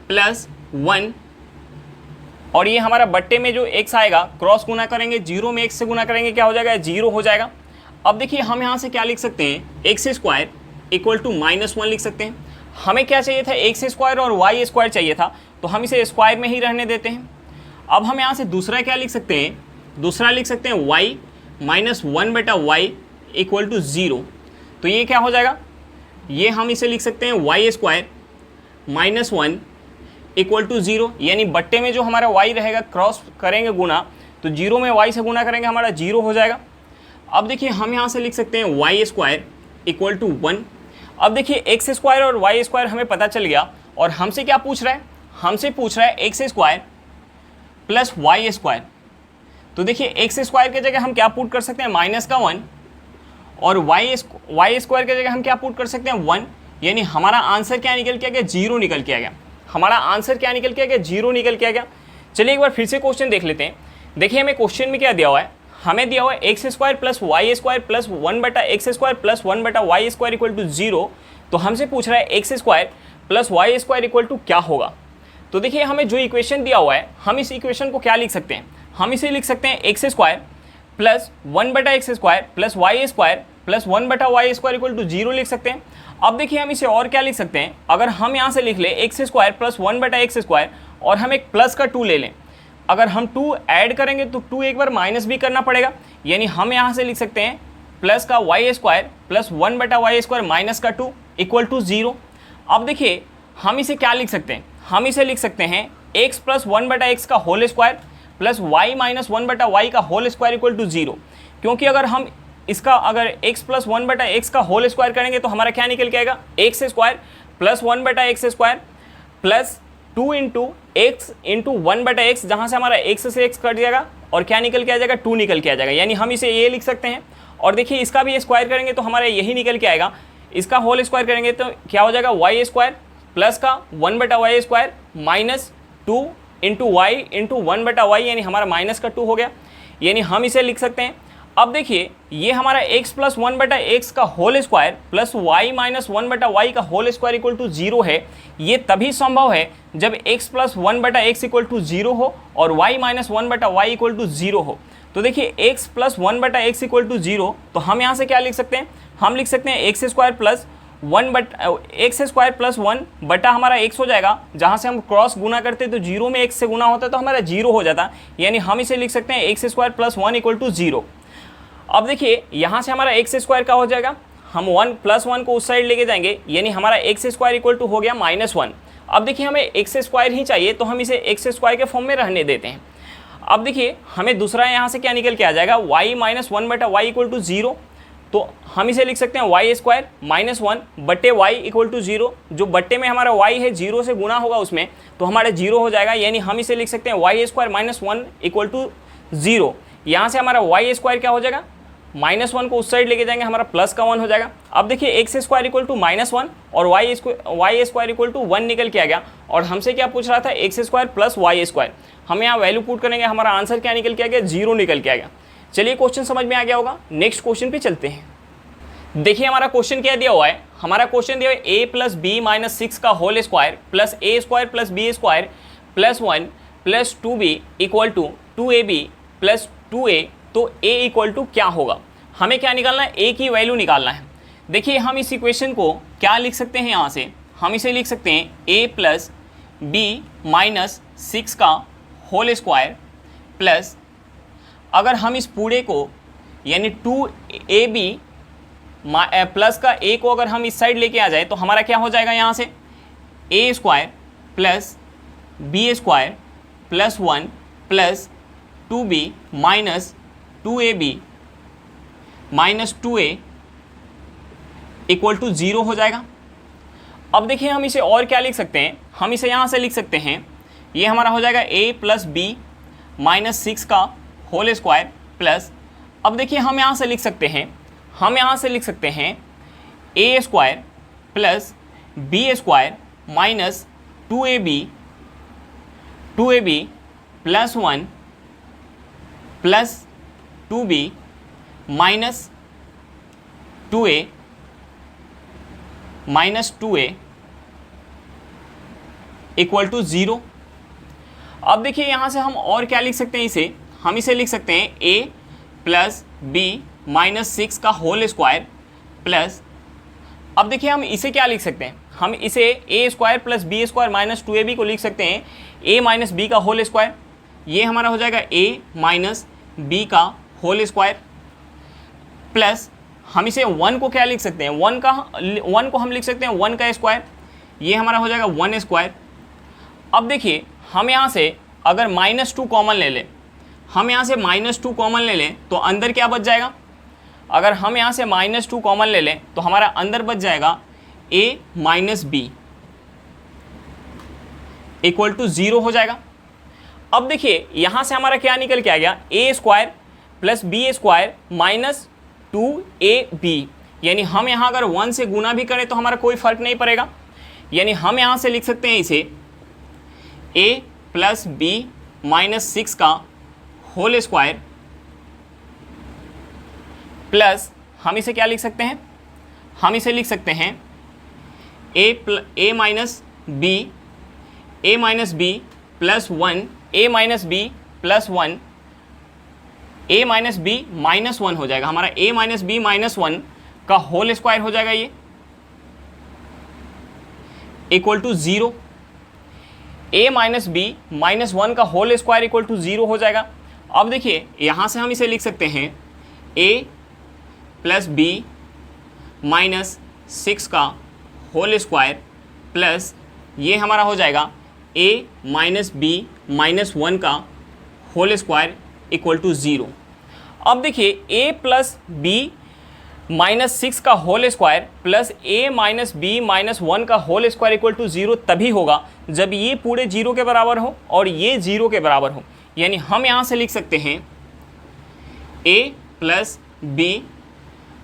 प्लस 1 और ये हमारा बट्टे में जो x आएगा क्रॉस गुना करेंगे, 0 में x से गुना करेंगे क्या हो जाएगा 0 हो जाएगा। अब देखिए हम यहाँ से क्या लिख सकते हैं एक्स स्क्वायर इक्वल टू -1 लिख सकते हैं। हमें क्या चाहिए था एक्स स्क्वायर और वाई स्क्वायर चाहिए था तो हम इसे स्क्वायर में ही रहने देते हैं। अब हम यहाँ से दूसरा क्या लिख सकते हैं दूसरा लिख सकते हैं y minus 1/y equal to 0। तो ये क्या हो जाएगा, ये हम इसे लिख सकते हैं y square minus 1 equal to 0, यानी बट्टे में जो हमारा y रहेगा क्रॉस करेंगे गुना, तो 0 में y से गुना करेंगे हमारा 0 हो जाएगा। अब देखिए हम यहाँ से लिख सकते हैं वाई स्क्वायर इक्वल टू 1। अब देखिए एक्स स्क्वायर और वाई स्क्वायर हमें पता चल गया, और हमसे क्या पूछ रहा है, हमसे पूछ रहा है x square plus Y square. तो देखिए एक्स स्क्वायर की जगह हम क्या पुट कर सकते हैं, माइनस का 1, और वाई स्क्वायर की जगह हम क्या पुट कर सकते हैं 1, यानी हमारा आंसर क्या निकल के आ गया, 0 निकल के आ गया। हमारा आंसर क्या निकल के आ गया, 0 निकल के आ गया। चलिए एक बार फिर से क्वेश्चन देख लेते हैं। देखिए हमें क्वेश्चन में क्या दिया हुआ है, हमें दिया हुआ है x square plus Y square plus 1/x square plus 1/y square equal to 0। तो हमसे पूछ रहा है x square plus Y square equal to क्या होगा। तो देखिए हमें जो इक्वेशन दिया हुआ है, हम इस इक्वेशन को क्या लिख सकते हैं, हम इसे लिख सकते हैं x square plus 1/x square plus Y square plus 1/y square equal to 0 लिख सकते हैं। अब देखिए हम इसे और क्या लिख सकते हैं, अगर हम यहाँ से लिख ले x square plus 1/x square और हम एक प्लस का 2 ले लें, अगर हम 2 ऐड करेंगे तो 2 एक बार माइनस भी करना पड़ेगा, यानी हम यहाँ से लिख सकते हैं प्लस का y square plus 1/y square minus का 2 इक्वल टू 0। अब देखिए हम इसे क्या लिख सकते हैं, हम इसे लिख सकते हैं x प्लस 1/x का whole square plus y minus 1/y का होल स्क्वायर इक्वल टू 0। क्योंकि अगर हम इसका अगर x प्लस 1/x का होल स्क्वायर करेंगे तो हमारा क्या निकल के आएगा, x square plus 1/x square plus 2 into x into 1/x, जहाँ से हमारा x से x कट जाएगा और क्या निकल के आ जाएगा, 2 निकल के आ जाएगा, यानी हम इसे ये लिख सकते हैं। और देखिए इसका भी स्क्वायर करेंगे तो हमारा यही निकल के आएगा, इसका होल स्क्वायर करेंगे तो क्या हो जाएगा, वाई स्क्वायर प्लस का 1/y square minus 2 into y into 1/y, यानी हमारा माइनस का 2 हो गया, यानी हम इसे लिख सकते हैं। अब देखिए ये हमारा x प्लस 1/x का whole square plus y minus 1/y का होल स्क्वायर इक्वल टू 0 है। ये तभी संभव है जब x plus 1/x equal to 0 हो और y minus 1/y equal to 0 हो। तो देखिए x plus 1/x equal to 0, तो हम यहाँ से क्या लिख सकते हैं, हम लिख सकते हैं एक्स स्क्वायर प्लस 1 बटा हमारा x हो जाएगा, जहाँ से हम क्रॉस गुना करते तो 0 में x से गुना होता तो हमारा 0 हो जाता, यानी हम इसे लिख सकते हैं x square plus 1 equal to 0। अब देखिए यहाँ से हमारा एक्स स्क्वायर का हो जाएगा, हम 1 प्लस 1 को उस साइड लेके जाएंगे, यानी हमारा एक्स स्क्वायर इक्वल टू हो गया -1। अब देखिए हमें एक्स स्क्वायर ही चाहिए तो हम इसे एक्स स्क्वायर के फॉर्म में रहने देते हैं। अब देखिए हमें दूसरा यहाँ से क्या निकल के आ जाएगा, y minus 1/y equal to 0। तो हम इसे लिख सकते हैं वाई स्क्वायर माइनस 1 बट्टे वाई इक्वल टू 0, जो बट्टे में हमारा y है 0 से गुना होगा उसमें, तो हमारा 0 हो जाएगा, यानी हम इसे लिख सकते हैं y square minus 1 equal to 0। यहाँ से हमारा वाई स्क्वायर क्या हो जाएगा, -1 को उस साइड लेके जाएंगे, हमारा प्लस का 1 हो जाएगा। अब देखिए एक्स स्क्वायर इक्वल टू -1 और वाई स्क्वायर इक्वल टू 1 निकल के आ गया, और हमसे क्या पूछ रहा था, x square plus Y square. हम यहाँ वैल्यू पुट करेंगे, हमारा आंसर क्या निकल के आ गया, 0 निकल के आ गया। चलिए क्वेश्चन समझ में आ गया होगा, नेक्स्ट क्वेश्चन पे चलते हैं। देखिए हमारा क्वेश्चन क्या दिया हुआ है, हमारा क्वेश्चन दिया हुआ है a प्लस बी माइनस 6 का whole square plus a square plus B square plus 1 plus 2b equal to 2ab plus 2a। तो a इक्वल टू क्या होगा, हमें क्या निकालना है, a की वैल्यू निकालना है। देखिए हम इस इक्वेशन को क्या लिख सकते हैं, यहाँ से हम इसे लिख सकते हैं a प्लस बी माइनस 6 का होल स्क्वायर प्लस, अगर हम इस पूरे को यानी 2ab प्लस का a को अगर हम इस साइड लेके आ जाए तो हमारा क्या हो जाएगा, यहाँ से a square plus B square plus 1 plus 2b minus 2ab minus 2a equal to 0 हो जाएगा। अब देखिए हम इसे और क्या लिख सकते हैं, हम इसे यहाँ से लिख सकते हैं, ये हमारा हो जाएगा a प्लस बी माइनस 6 का होल स्क्वायर प्लस, अब देखिए हम यहाँ से लिख सकते हैं, हम यहाँ से लिख सकते हैं a square plus B square minus 2ab plus 1 plus 2b minus 2a minus 2a equal to 0। अब देखिए यहाँ से हम और क्या लिख सकते हैं, इसे हम इसे लिख सकते हैं a प्लस बी माइनस 6 का होल स्क्वायर प्लस, अब देखिए हम इसे क्या लिख सकते हैं, हम इसे a square plus B square minus 2ab को लिख सकते हैं a माइनस बी का होल स्क्वायर। ये हमारा हो जाएगा a माइनस बी का होल स्क्वायर प्लस हम इसे 1 को क्या लिख सकते हैं, 1 को हम लिख सकते हैं 1 का स्क्वायर, ये हमारा हो जाएगा 1 स्क्वायर। अब देखिए हम यहाँ से अगर -2 कॉमन ले लें, हम यहाँ से -2 कॉमन ले लें तो अंदर क्या बच जाएगा, अगर हम यहाँ से -2 कॉमन ले लें तो हमारा अंदर बच जाएगा a minus b equal to 0 हो जाएगा। अब देखिए यहाँ से हमारा क्या निकल के आ गया, a square plus B square minus 2ab, यानी हम यहाँ अगर 1 से गुना भी करें तो हमारा कोई फर्क नहीं पड़ेगा, यानी हम यहाँ से लिख सकते हैं इसे a प्लस बी माइनस 6 का होल स्क्वायर प्लस हम इसे क्या लिख सकते हैं, हम इसे लिख सकते हैं a minus b plus 1, a minus b plus 1, a minus b minus 1 हो जाएगा, हमारा a माइनस बी माइनस 1 का होल स्क्वायर हो जाएगा ये equal to 0, a minus b minus 1 का होल स्क्वायर इक्वल टू 0 हो जाएगा। अब देखिए यहाँ से हम इसे लिख सकते हैं a प्लस बी माइनस 6 का होल स्क्वायर प्लस ये हमारा हो जाएगा a माइनस बी माइनस 1 का होल स्क्वायर इक्वल टू 0। अब देखिए a प्लस बी माइनस 6 का whole square plus a minus b minus 1 का होल स्क्वायर इक्वल टू 0 तभी होगा जब ये पूरे 0 के बराबर हो और ये 0 के बराबर हो, यानी हम यहाँ से लिख सकते हैं a plus b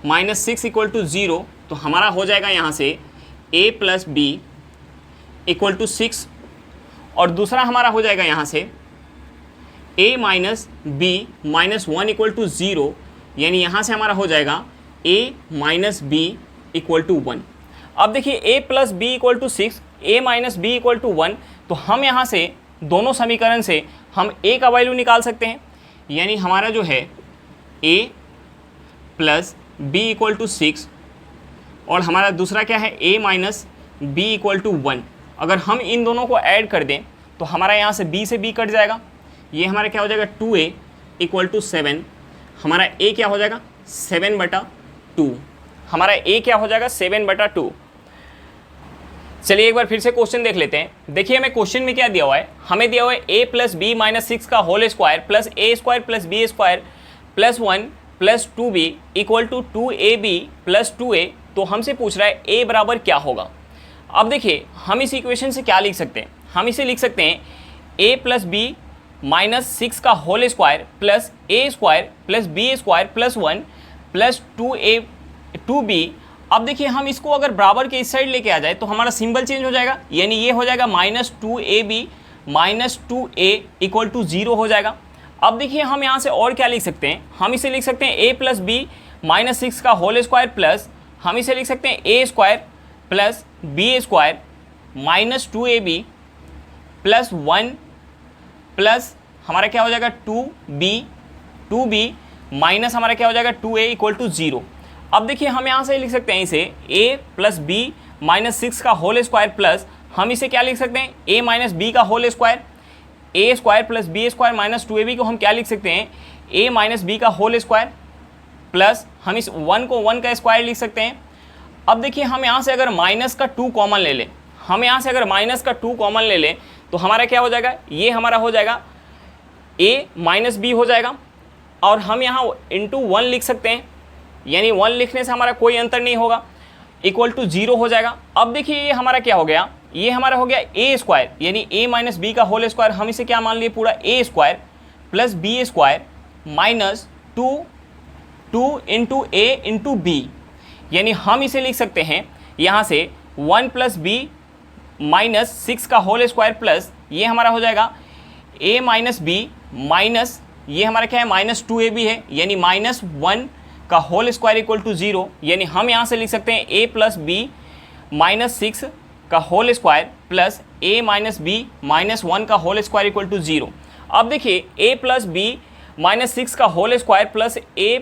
minus 6 equal to 0, तो हमारा हो जाएगा यहाँ से a plus b equal to 6 और दूसरा हमारा हो जाएगा यहाँ से a minus b minus 1 equal to 0, यानी यहाँ से हमारा हो जाएगा a minus b equal to 1। अब देखिए a plus b equal to 6, a minus b equal to 1, तो हम यहाँ से दोनों समीकरण से हम a का वैल्यू निकाल सकते हैं, यानी हमारा जो है a plus b equal to 6 और हमारा दूसरा क्या है a minus b equal to 1। अगर हम इन दोनों को ऐड कर दें तो हमारा यहाँ से b से b कट जाएगा, ये हमारा क्या हो जाएगा 2a इक्वल टू 7, हमारा a क्या हो जाएगा 7/2, हमारा a क्या हो जाएगा 7/2। चलिए एक बार फिर से क्वेश्चन देख लेते हैं। देखिए हमें क्वेश्चन में क्या दिया हुआ है, हमें दिया हुआ है a प्लस बी माइनस 6 का whole square plus a square plus b square plus 1 plus 2b equal to 2ab plus 2a, तो हमसे पूछ रहा है a बराबर क्या होगा। अब देखिए हम इस इक्वेशन से क्या लिख सकते हैं, हम इसे लिख सकते हैं a प्लस बी माइनस 6 का whole square plus a square plus b square plus 1 plus 2b। अब देखिए हम इसको अगर बराबर के इस साइड लेके आ जाए तो हमारा सिंबल चेंज हो जाएगा, यानी ये हो जाएगा minus 2ab minus 2a equal to 0 हो जाएगा। अब देखिए हम यहाँ से और क्या लिख सकते हैं, हम इसे लिख सकते हैं a प्लस बी माइनस 6 का होल स्क्वायर प्लस हम इसे लिख सकते हैं a square plus B square minus 2ab plus 1 plus हमारा क्या हो जाएगा 2b माइनस हमारा क्या हो जाएगा 2a इक्वल टू 0। अब देखिए हम यहाँ से लिख सकते हैं इसे a प्लस बी माइनस 6 का होल स्क्वायर प्लस हम इसे क्या लिख सकते हैं a माइनस बी का whole square, a square plus B square minus 2ab को हम क्या लिख सकते हैं a माइनस बी का होल स्क्वायर प्लस हम इस 1 को 1 का स्क्वायर लिख सकते हैं। अब देखिए हम यहाँ से अगर माइनस का 2 कॉमन ले लें, हम यहाँ से अगर माइनस का 2 कॉमन ले लें तो हमारा क्या हो जाएगा, ये हमारा हो जाएगा a माइनस बी हो जाएगा और हम यहाँ इंटू 1 लिख सकते हैं, यानी 1 लिखने से हमारा कोई अंतर नहीं होगा, इक्वल टू 0 हो जाएगा। अब देखिए ये हमारा क्या हो गया, ये हमारा हो गया a स्क्वायर, यानी a माइनस बी का होल स्क्वायर, हम इसे क्या मान लिए पूरा a square plus B square minus 2 into a into b, यानी हम इसे लिख सकते हैं यहाँ से 1 प्लस बी माइनस 6 का होल स्क्वायर प्लस ये हमारा हो जाएगा a माइनस बी माइनस ये हमारा क्या है माइनस 2ab है, यानी माइनस 1 का होल स्क्वायर इक्वल टू 0, यानी हम यहाँ से लिख सकते हैं a प्लस बी माइनस 6 का whole square plus a minus b minus 1 का होल स्क्वायर इक्वल टू 0। अब देखिए a प्लस बी माइनस 6 का whole square plus a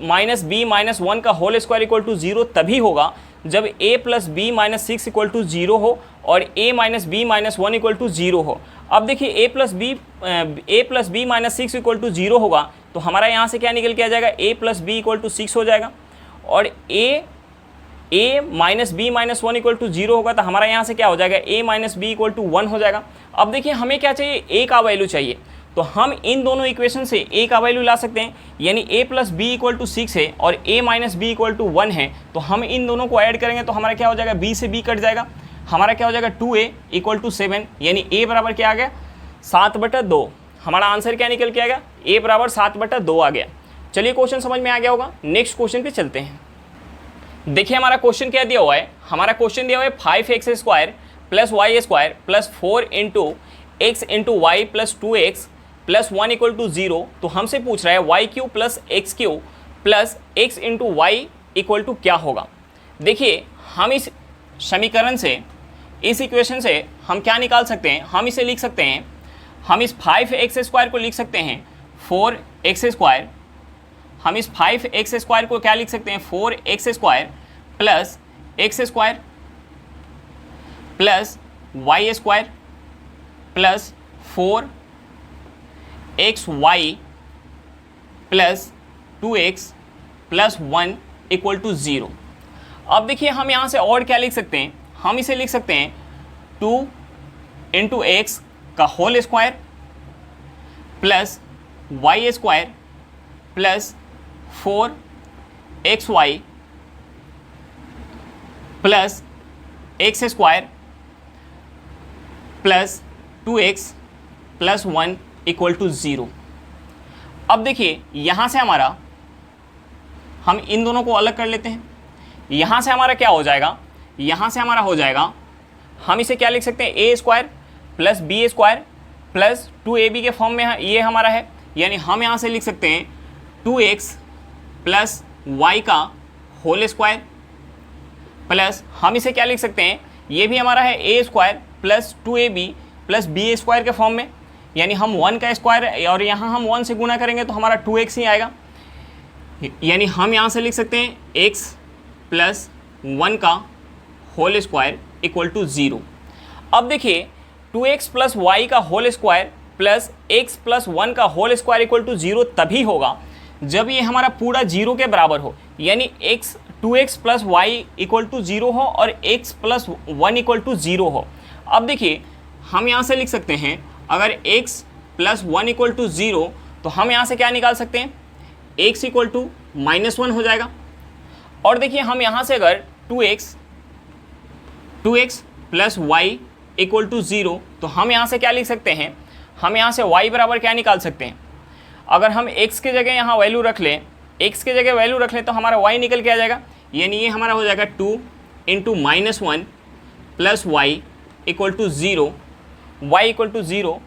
minus b minus 1 का होल स्क्वायर इक्वल टू 0 तभी होगा जब a plus b minus 6 equal to 0 हो और a minus b minus 1 equal to 0 हो। अब देखिए a plus b minus 6 equal to 0 होगा तो हमारा यहाँ से क्या निकल के आ जाएगा, a plus b equal to 6 हो जाएगा, और a minus b minus 1 equal to 0 होगा तो हमारा यहाँ से क्या हो जाएगा, a minus b equal to 1 हो जाएगा। अब देखिए हमें क्या चाहिए, a का वैल्यू चाहिए, तो हम इन दोनों इक्वेशन से a का वैल्यू ला सकते हैं, यानी a plus b equal to 6 है और a minus b equal to 1 है, तो हम इन दोनों को ऐड करेंगे तो हमारा क्या हो जाएगा, b से b कट जाएगा, हमारा क्या हो जाएगा 2a इक्वल टू 7, यानी a बराबर क्या आ गया 7/2। हमारा आंसर क्या निकल के आ गया, a बराबर 7/2 आ गया। चलिए क्वेश्चन समझ में आ गया होगा, नेक्स्ट क्वेश्चन पे चलते हैं। देखिए हमारा क्वेश्चन क्या दिया हुआ है, हमारा क्वेश्चन दिया हुआ है 5x² plus y² plus 4 into x into y plus 2x plus 1 equal to 0। तो हमसे पूछ रहा है y³ plus x³ plus x into y equal to क्या होगा। देखिए हम इस समीकरण से, इस इक्वेशन से हम क्या निकाल सकते हैं, हम इसे लिख सकते हैं, हम इस 5x² को लिख सकते हैं 4x², हम इस 5x² को क्या लिख सकते हैं 4x² plus x² plus y² plus 4xy plus 2x plus 1 equal to 0। अब देखिए हम यहाँ से और क्या लिख सकते हैं, हम इसे लिख सकते हैं 2 इंटू एक्स का whole square plus y² plus 4xy plus x² plus 2x plus 1 equal to 0। अब देखिए यहाँ से हमारा, हम इन दोनों को अलग कर लेते हैं, यहाँ से हमारा क्या हो जाएगा, यहाँ से हमारा हो जाएगा, हम इसे क्या लिख सकते हैं a² plus b² plus 2ab के फॉर्म में ये हमारा है, यानी हम यहाँ से लिख सकते हैं 2x प्लस y का होल स्क्वायर प्लस, हम इसे क्या लिख सकते हैं, ये भी हमारा है a² plus 2ab plus b² के फॉर्म में, यानी हम 1 का स्क्वायर और यहाँ हम 1 से गुना करेंगे तो हमारा 2x ही आएगा, यानी हम यहाँ से लिख सकते हैं x प्लस 1 का होल स्क्वायर इक्वल टू 0। अब देखिए 2x प्लस वाई का whole square plus x plus 1 का होल स्क्वायर इक्वल टू 0 तभी होगा जब ये हमारा पूरा 0 के बराबर हो, यानी 2x plus y equal to 0 हो और x प्लस 1 इक्वल टू 0 हो। अब देखिए हम यहाँ से लिख सकते हैं, अगर x प्लस 1 इक्वल टू 0 तो हम यहाँ से क्या निकाल सकते हैं, x इक्वल टू -1 हो जाएगा। और देखिए हम यहाँ से अगर 2x plus y equal to 0 तो हम यहाँ से क्या लिख सकते हैं, हम यहाँ से y बराबर क्या निकाल सकते हैं, अगर हम x के जगह यहाँ वैल्यू रख लें, x के जगह वैल्यू रख लें तो हमारा y निकल के आ जाएगा, यानी ये हमारा हो जाएगा 2 into -1 plus y equal to 0, y equal to 0।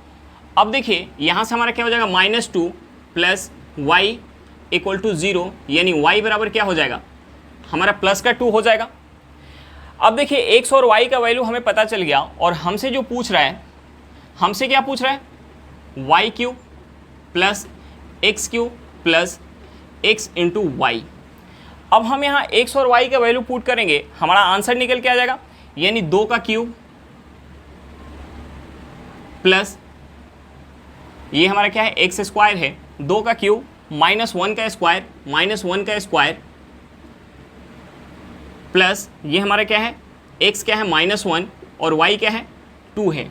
अब देखिए यहाँ से हमारा क्या हो जाएगा -2 प्लस वाई इक्वल टू 0, यानी y बराबर क्या हो जाएगा, हमारा प्लस का 2 हो जाएगा। अब देखिए x और y का वैल्यू हमें पता चल गया और हमसे जो पूछ रहा है, हमसे क्या पूछ रहा है, y³ plus x³ plus x into y. अब हम यहाँ x और y का वैल्यू पुट करेंगे, हमारा आंसर निकल के आ जाएगा, यानी 2 का क्यूब प्लस ये हमारा क्या है x² है, 2 का क्यूब -1 का स्क्वायर -1 का स्क्वायर प्लस ये हमारा क्या है, x क्या है -1 और y क्या है 2 है,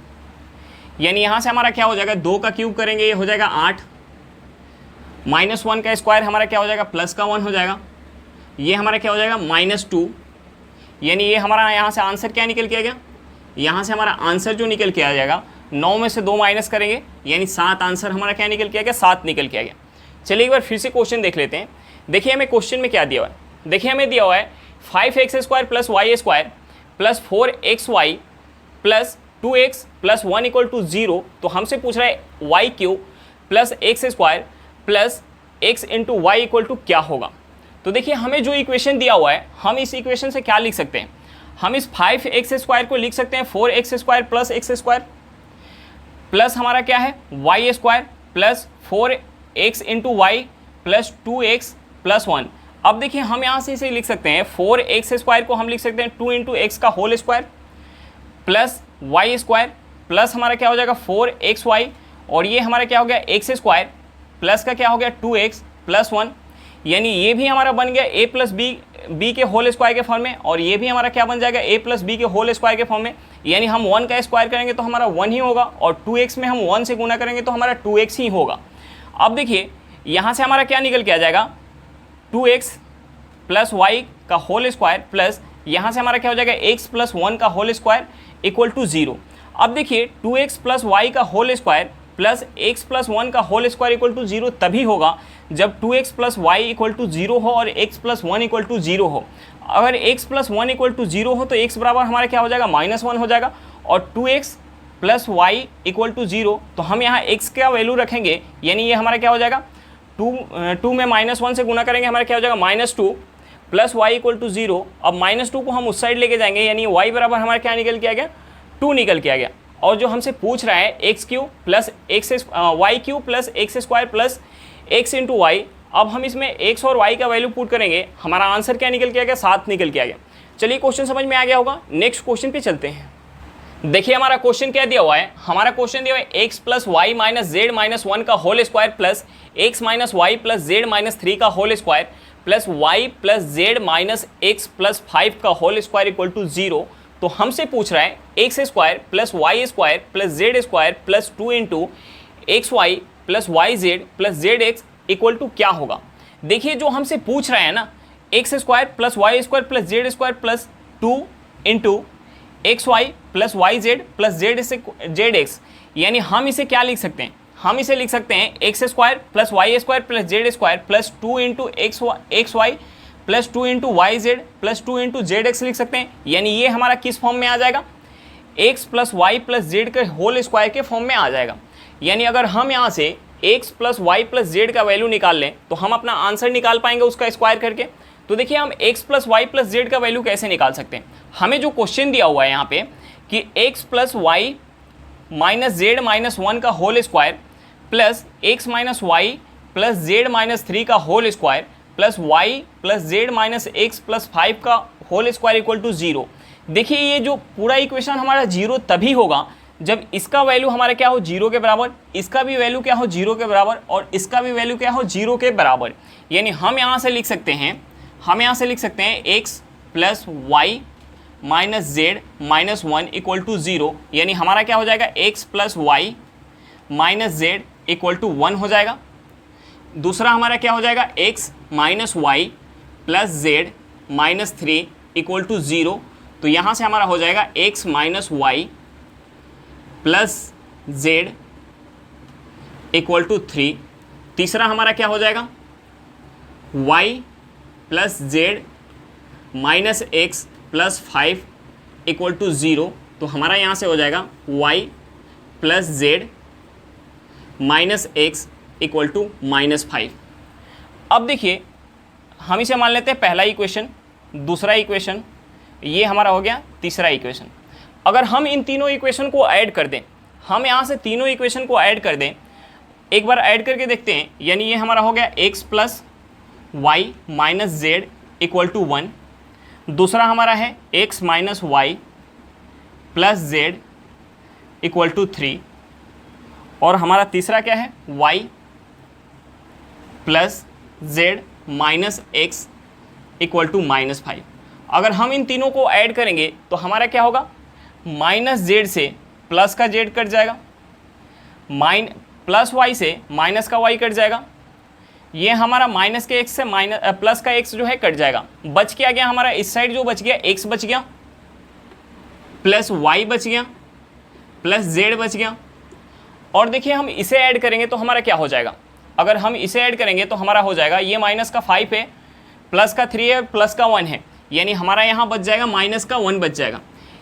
यानी यहाँ से हमारा क्या हो जाएगा, 2 का क्यूब करेंगे ये हो जाएगा 8, -1 का स्क्वायर हमारा क्या हो जाएगा प्लस का 1 हो जाएगा, ये हमारा क्या हो जाएगा -2, यानी ये हमारा यहाँ से आंसर क्या निकल के आ गया, यहाँ से हमारा आंसर जो निकल के आ जाएगा 9 में से 2 माइनस करेंगे, यानी 7 आंसर हमारा क्या निकल के आ गया, 7 निकल के आ गया। चलिए एक बार फिर से क्वेश्चन देख लेते हैं। देखिए हमें क्वेश्चन में क्या दिया हुआ है, देखिए हमें दिया हुआ है 5x² plus y² plus 4xy plus 2x plus 1 equal to 0। तो हमसे पूछ रहा है y³ plus x² plus x into y equal to क्या होगा। तो देखिए हमें जो इक्वेशन दिया हुआ है, हम इस इक्वेशन से क्या लिख सकते हैं, हम इस 5x² को लिख सकते हैं 4x² प्लस x² प्लस हमारा क्या है y² plus 4x into y plus 2x plus 1। अब देखिए हम यहाँ से इसे लिख सकते हैं 4x² को हम लिख सकते हैं 2 इंटू एक्स का whole square plus Y square plus हमारा क्या हो जाएगा 4xy, और ये हमारा क्या हो गया एक्स स्क्वायर प्लस का क्या हो गया 2x प्लस 1, यानी ये भी हमारा बन गया a प्लस बी के होल स्क्वायर के फॉर्म में, और ये भी हमारा क्या बन जाएगा a प्लस बी के होल स्क्वायर के फॉर्म में। यानी हम 1 का स्क्वायर करेंगे तो हमारा 1 ही होगा, और 2x में हम 1 से गुना करेंगे तो हमारा 2x ही होगा। अब देखिए यहाँ से हमारा क्या निकल के आ जाएगा 2x प्लस वाई का होल स्क्वायर प्लस यहाँ से हमारा क्या हो जाएगा x प्लस 1 का होल स्क्वायर इक्वल टू 0। अब देखिए 2x प्लस वाई का whole square plus x plus 1 का होल स्क्वायर इक्वल टू 0 तभी होगा जब 2x plus y equal to 0 हो और x प्लस 1 इक्वल टू 0 हो। अगर x प्लस 1 इक्वल टू 0 हो तो x बराबर हमारा क्या हो जाएगा -1 हो जाएगा, और 2x plus y equal to 0, तो हम यहाँ x का वैल्यू रखेंगे, यानी ये हमारा क्या हो जाएगा 2 में -1 से गुना करेंगे हमारा क्या हो जाएगा -2 प्लस वाई इक्वल टू 0। अब -2 को हम उस साइड लेके जाएंगे, यानी y बराबर हमारा क्या निकल के आ गया 2 निकल के आ गया। और जो हमसे पूछ रहा है x cube plus y cube plus x square plus x into y, अब हम इसमें एक्स और वाई का वैल्यू पुट करेंगे, हमारा आंसर क्या निकल के आ गया 7 निकल के आ गया। चलिए क्वेश्चन समझ में आ गया होगा, नेक्स्ट क्वेश्चन पे चलते हैं। देखिए हमारा क्वेश्चन क्या दिया हुआ है, हमारा क्वेश्चन दिया हुआ है x plus Y minus z minus 1 का whole square plus x minus y plus Z minus 3 का whole square plus Y plus Z minus x plus 5 का होल स्क्वायर इक्वल टू 0। तो हमसे पूछ रहा है x square plus Y square plus Z square plus 2 into x y plus y z plus z x equal to क्या होगा। देखिए जो हमसे पूछ रहा है ना x square plus Y square plus Z square plus 2 into x y plus y z plus z x, यानी हम इसे क्या लिख सकते हैं, हम इसे लिख सकते हैं x square plus Y square plus Z square plus 2 into x y plus 2 into y z plus 2 into z x लिख सकते हैं। यानी ये हमारा किस फॉर्म में आ जाएगा, x plus Y plus z के होल स्क्वायर के फॉर्म में आ जाएगा। यानी अगर हम यहाँ से x plus Y plus z का वैल्यू निकाल लें तो हम अपना आंसर निकाल पाएंगे उसका स्क्वायर करके। तो देखिए हम x plus Y plus z का वैल्यू कैसे निकाल सकते हैं, हमें जो क्वेश्चन दिया हुआ है यहाँ पे कि x plus Y minus z minus 1 का whole square plus x minus y plus Z minus 3 का whole square plus Y plus Z minus x plus 5 का होल स्क्वायर इक्वल टू 0। देखिए ये जो पूरा इक्वेशन हमारा 0 तभी होगा जब इसका वैल्यू हमारा क्या हो 0 के बराबर, इसका भी वैल्यू क्या हो 0 के बराबर, और इसका भी वैल्यू क्या हो 0 के बराबर। यानी हम यहाँ से लिख सकते हैं, हम यहाँ से लिख सकते हैं x plus Y minus z minus 1 equal to 0। यानी हमारा क्या हो जाएगा x plus Y minus z equal to 1 हो जाएगा। दूसरा हमारा क्या हो जाएगा x minus y plus Z minus 3 equal to 0। तो यहाँ से हमारा हो जाएगा x minus y plus Z equal to 3। तीसरा हमारा क्या हो जाएगा y plus Z minus x plus 5 equal to 0। तो हमारा यहाँ से हो जाएगा y plus Z minus x equal to -5। अब देखिए हम इसे मान लेते हैं पहला इक्वेशन, दूसरा इक्वेशन, ये हमारा हो गया तीसरा इक्वेशन। अगर हम इन तीनों इक्वेशन को ऐड कर दें, हम यहाँ से तीनों इक्वेशन को ऐड कर दें, एक बार ऐड करके देखते हैं। यानी ये हमारा हो गया x plus Y minus z equal to 1। दूसरा हमारा है x minus y plus Z equal to 3। और हमारा तीसरा क्या है y plus Z minus x equal to -5। अगर हम इन तीनों को ऐड करेंगे तो हमारा क्या होगा, माइनस जेड से प्लस का जेड कट जाएगा, प्लस वाई से माइनस का वाई कट जाएगा, ये हमारा माइनस के एक्स से प्लस का एक्स जो है कट जाएगा। बच क्या गया हमारा, इस साइड जो बच गया एक्स बच गया प्लस वाई बच गया प्लस जेड बच गया। और देखिए हम इसे ऐड करेंगे तो हमारा क्या हो जाएगा, अगर हम इसे ऐड करेंगे तो हमारा हो जाएगा ये माइनस का 5 है प्लस का 3 है प्लस का 1 है, यानी हमारा यहाँ बच जाएगा माइनस का 1 बच जाएगा।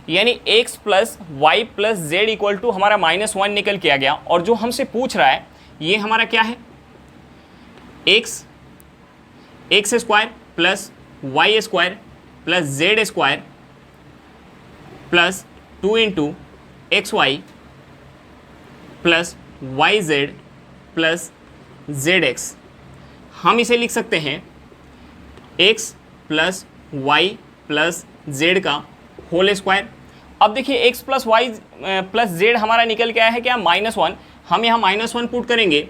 यानी x plus Y plus Z equal to हमारा -1 निकल के आ गया। और जो हमसे पूछ रहा है ये हमारा क्या है, x square plus Y square plus Z square plus 2 into x y plus y z plus z x. हम इसे लिख सकते हैं x plus Y plus z का होल स्क्वायर। अब देखिए x plus Y plus z हमारा निकल के आया है क्या, -1। हम यहाँ -1 पुट करेंगे,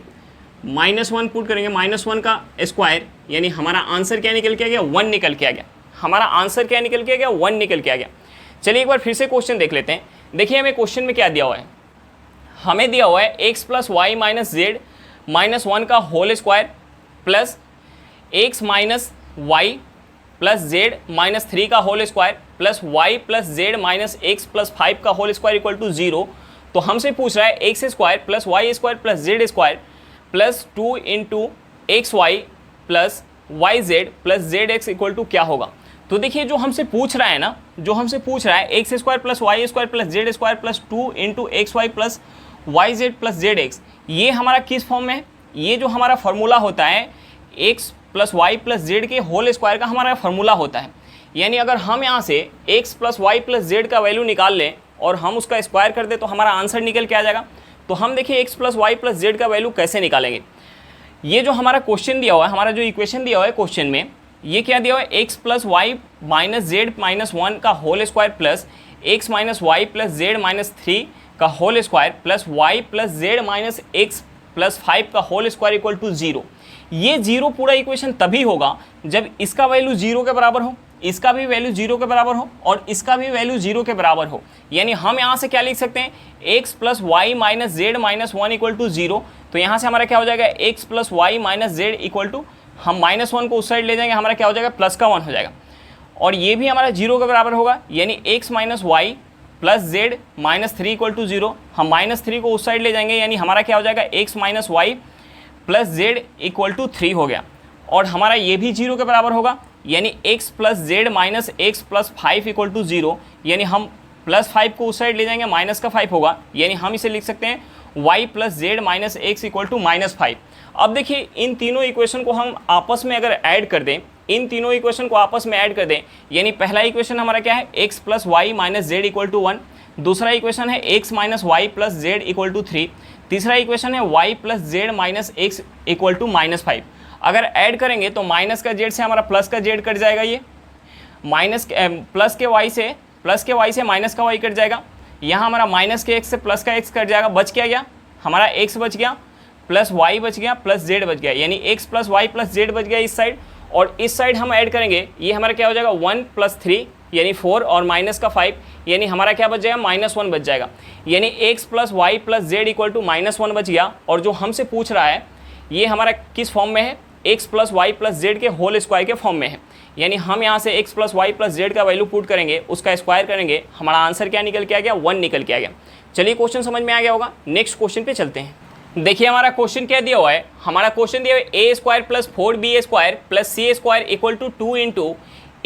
-1 पुट करेंगे, -1 का स्क्वायर, यानी हमारा आंसर क्या निकल के आ गया, 1 निकल के आ गया। हमारा आंसर क्या निकल के आ गया, 1 निकल के आ गया। चलिए एक बार फिर से क्वेश्चन देख लेते हैं। देखिए हमें क्वेश्चन में क्या दिया हुआ है, हमें दिया हुआ है x plus Y minus z -1 का whole square plus x minus y plus z -3 का whole square plus Y plus Z minus x plus 5 का होल स्क्वायर इक्वल टू 0। तो हमसे पूछ रहा है x square plus Y square plus Z square plus 2 into x y plus y z plus z x equal to क्या होगा। तो देखिए जो हमसे पूछ रहा है ना, जो हमसे पूछ रहा है x square plus Y square plus Z square plus 2 into x y plus y z plus z x, ये हमारा किस फॉर्म में है, ये जो हमारा फॉर्मूला होता है x plus Y plus z के होल स्क्वायर का हमारा फॉर्मूला होता है। यानी अगर हम यहाँ से x plus Y plus z का वैल्यू निकाल लें और हम उसका स्क्वायर कर दें तो हमारा आंसर निकल के आ जाएगा। तो हम देखिए x plus Y plus z का वैल्यू कैसे निकालेंगे। ये जो हमारा क्वेश्चन दिया हुआ है, हमारा जो इक्वेशन दिया हुआ है क्वेश्चन में, ये क्या दिया हुआ है, x plus Y minus z -1 का whole square plus x minus y plus z -3 का whole square plus Y plus Z minus x plus 5 का होल स्क्वायर इक्वल टू 0। ये 0 पूरा इक्वेशन तभी होगा जब इसका वैल्यू 0 के बराबर हो, इसका भी वैल्यू 0 के बराबर हो और इसका भी वैल्यू 0 के बराबर हो। यानी हम यहाँ से क्या लिख सकते हैं, x plus Y minus z -1 equal to 0। तो यहाँ से हमारा क्या हो जाएगा, x plus Y minus z equal to, हम -1 को उस साइड ले जाएंगे, हमारा क्या हो जाएगा, प्लस का 1 हो जाएगा। और ये भी हमारा 0 के बराबर होगा, यानी x minus y plus z -3 equal to 0। हम -3 को उस साइड ले जाएंगे, यानी हमारा क्या हो जाएगा, x minus y plus Z equal to 3 हो गया। और हमारा ये भी 0 के बराबर होगा, यानी x plus Z minus x plus 5 equal to 0। यानी हम +5 को उस साइड ले जाएंगे, माइनस का 5 होगा, यानी हम इसे लिख सकते हैं y plus Z minus x equal to -5। अब देखिए इन तीनों इक्वेशन को हम आपस में अगर ऐड कर दें, इन तीनों इक्वेशन को आपस में ऐड कर दें, यानी पहला इक्वेशन हमारा क्या है, x plus Y minus z equal to 1। दूसरा इक्वेशन है x minus y plus Z equal to 3। तीसरा इक्वेशन है y plus Z minus x equal to -5। अगर ऐड करेंगे तो माइनस का जेड से हमारा प्लस का जेड कट जाएगा, ये माइनस प्लस के वाई से माइनस का वाई कट जाएगा। यहाँ हमारा माइनस के एक्स से प्लस का एक्स कट जाएगा, बच क्या गया, हमारा एक्स बच गया प्लस वाई बच गया प्लस जेड बच गया, यानी x plus Y plus z बच गया इस साइड। और इस साइड हम ऐड करेंगे, ये हमारा क्या हो जाएगा, 1 प्लस 3 यानी 4 और माइनस का 5, यानी हमारा क्या बच जाएगा, -1 बच जाएगा। यानी x plus Y plus Z equal to -1 बच गया। और जो हमसे पूछ रहा है ये हमारा किस फॉर्म में है, x plus Y plus z के होल स्क्वायर के फॉर्म में है। यानी हम यहाँ से x plus Y plus z का वैल्यू पुट करेंगे, उसका स्क्वायर करेंगे, हमारा आंसर क्या निकल के आ गया, 1 निकल के आ गया। चलिए क्वेश्चन समझ में आ गया होगा, नेक्स्ट क्वेश्चन पे चलते हैं। देखिए हमारा क्वेश्चन क्या दिया हुआ है, हमारा क्वेश्चन दिया हुआ है A square plus 4b square plus C square equal to 2 into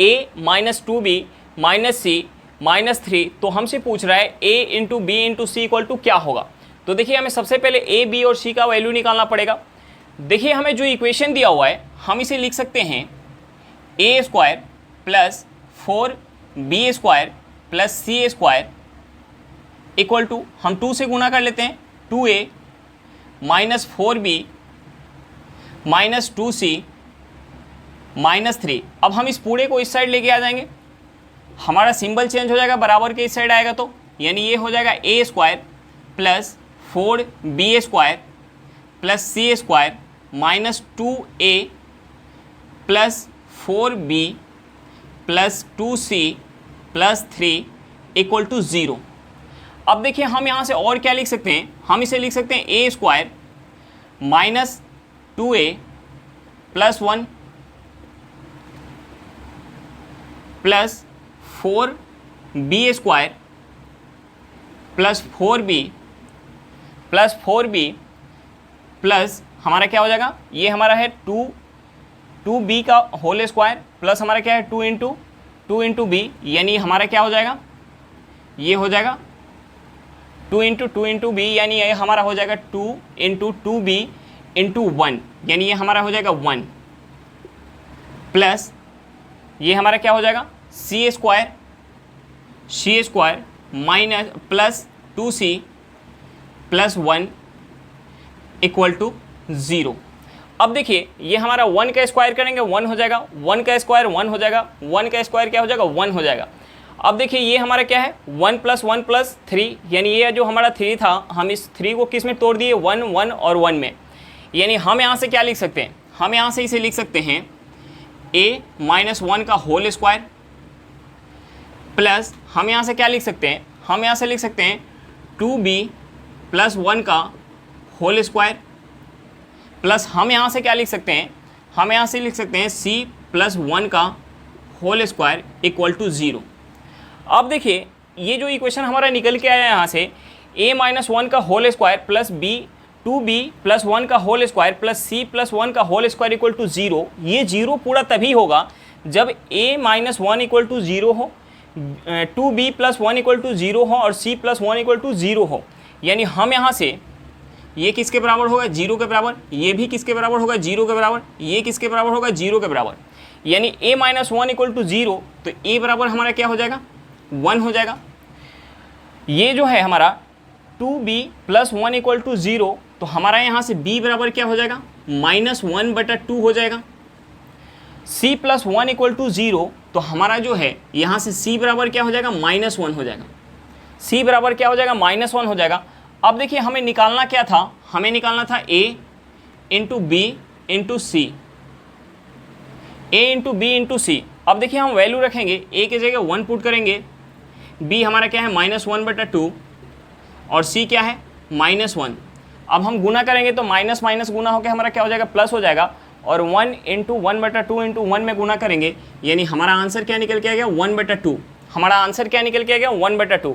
A minus 2b minus C minus 3। तो हमसे पूछ रहा है a into B into C equal to क्या होगा। तो देखिए हमें सबसे पहले a, b और c का वैल्यू निकालना पड़ेगा। देखिए हमें जो इक्वेशन दिया हुआ है हम इसे लिख सकते हैं a square plus 4b square plus C square equal to, हम 2 से गुना कर लेते हैं, 2a minus 4b minus 2c minus 3। अब हम इस पूरे को इस साइड लेके आ जाएंगे, हमारा सिंबल चेंज हो जाएगा, बराबर के इस साइड आएगा, तो यानी ये हो जाएगा a square plus 4b square plus C square minus 2a plus 4b plus 2c plus 3 equal to 0। अब देखिए हम यहाँ से और क्या लिख सकते हैं, हम इसे लिख सकते हैं a square minus 2a plus 1 plus 4b square plus 4b plus 4b plus हमारा क्या हो जाएगा, ये हमारा है 2b का होल स्क्वायर प्लस हमारा क्या है 2 इंटू b, यानी हमारा क्या हो जाएगा, ये हो जाएगा 2 इंटू b, यानी ये हमारा हो जाएगा 2 इंटू 2b इंटू 1, यानी ये हमारा हो जाएगा 1 प्लस ये हमारा क्या हो जाएगा C square minus plus 2c plus 1 equal to 0। अब देखिए ये हमारा 1 का स्क्वायर करेंगे 1 हो जाएगा, 1 का स्क्वायर 1 हो जाएगा, 1 का स्क्वायर क्या हो जाएगा 1 हो जाएगा। अब देखिए ये हमारा क्या है 1 + 1 + 3, यानी ये जो हमारा 3 था हम इस 3 को किस में तोड़ दिए 1 1 और 1 में। यानी हम यहाँ से क्या लिख सकते हैं, हम यहाँ से इसे लिख सकते हैं a - 1 का होल स्क्वायर प्लस हम यहाँ से क्या लिख सकते हैं, हम यहाँ से लिख सकते हैं 2b + 1 का होल स्क्वायर प्लस हम यहाँ से क्या लिख सकते हैं, हम यहाँ से लिख सकते हैं c + 1 का होल स्क्वायर = 0। अब देखिए ये जो इक्वेशन हमारा निकल के आया यहाँ से a - 1 का होल स्क्वायर प्लस 2b + 1 का होल स्क्वायर प्लस c + 1 का होल स्क्वायर = 0। ये 0 पूरा तभी होगा जब a - 1 = 0 हो, 2b + 1 = 0 हो और c + 1 = 0 हो। यानी हम यहाँ से ये किसके बराबर होगा 0 के बराबर, ये भी किसके बराबर होगा 0 के बराबर, ये किसके बराबर होगा 0 के बराबर। यानी a - 1 = 0 तो a बराबर हमारा क्या हो जाएगा 1 हो जाएगा। ये जो है हमारा 2b + 1 = 0 तो हमारा यहाँ से b बराबर क्या हो जाएगा -1/2 हो जाएगा। c + 1 = 0 तो हमारा जो है यहाँ से c बराबर क्या हो जाएगा -1 हो जाएगा। c बराबर क्या हो जाएगा -1 हो जाएगा। अब देखिए हमें निकालना क्या था, हमें निकालना था a × b × c, a × b × c। अब देखिए हम वैल्यू रखेंगे, a की जगह 1 पुट करेंगे, b हमारा क्या है -1/2 और c क्या है -1। अब हम गुना करेंगे तो माइनस माइनस गुना होकर हमारा क्या हो जाएगा प्लस हो जाएगा और 1 × 1/2 × 1 में गुना करेंगे, यानी हमारा आंसर क्या निकल के आ गया 1/2। हमारा आंसर क्या निकल के आ गया 1/2।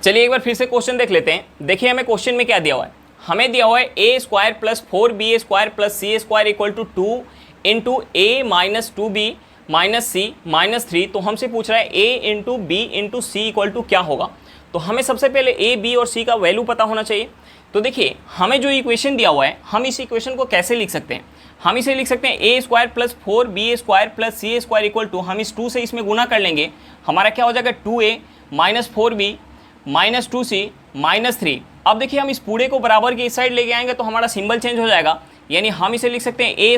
चलिए एक बार फिर से क्वेश्चन देख लेते हैं। देखिए हमें क्वेश्चन में क्या दिया हुआ है, हमें दिया हुआ है a² + 4b² + c² = 2 × a - 2b - c - 3। तो हमसे पूछ रहा है a × b × c = क्या होगा। तो हमें सबसे पहले a, b और c का वैल्यू पता होना चाहिए। तो देखिए हमें जो इक्वेशन दिया हुआ है हम इस इक्वेशन को कैसे लिख सकते हैं, हम इसे लिख सकते हैं a² + 4b² + c² = हम इस 2 से इसमें गुना कर लेंगे, हमारा क्या हो जाएगा 2a - 4b - 2c - 3। अब देखिए हम इस पूरे को बराबर की इस साइड लेके आएंगे तो हमारा सिंबल चेंज हो जाएगा, यानी हम इसे लिख सकते हैं a²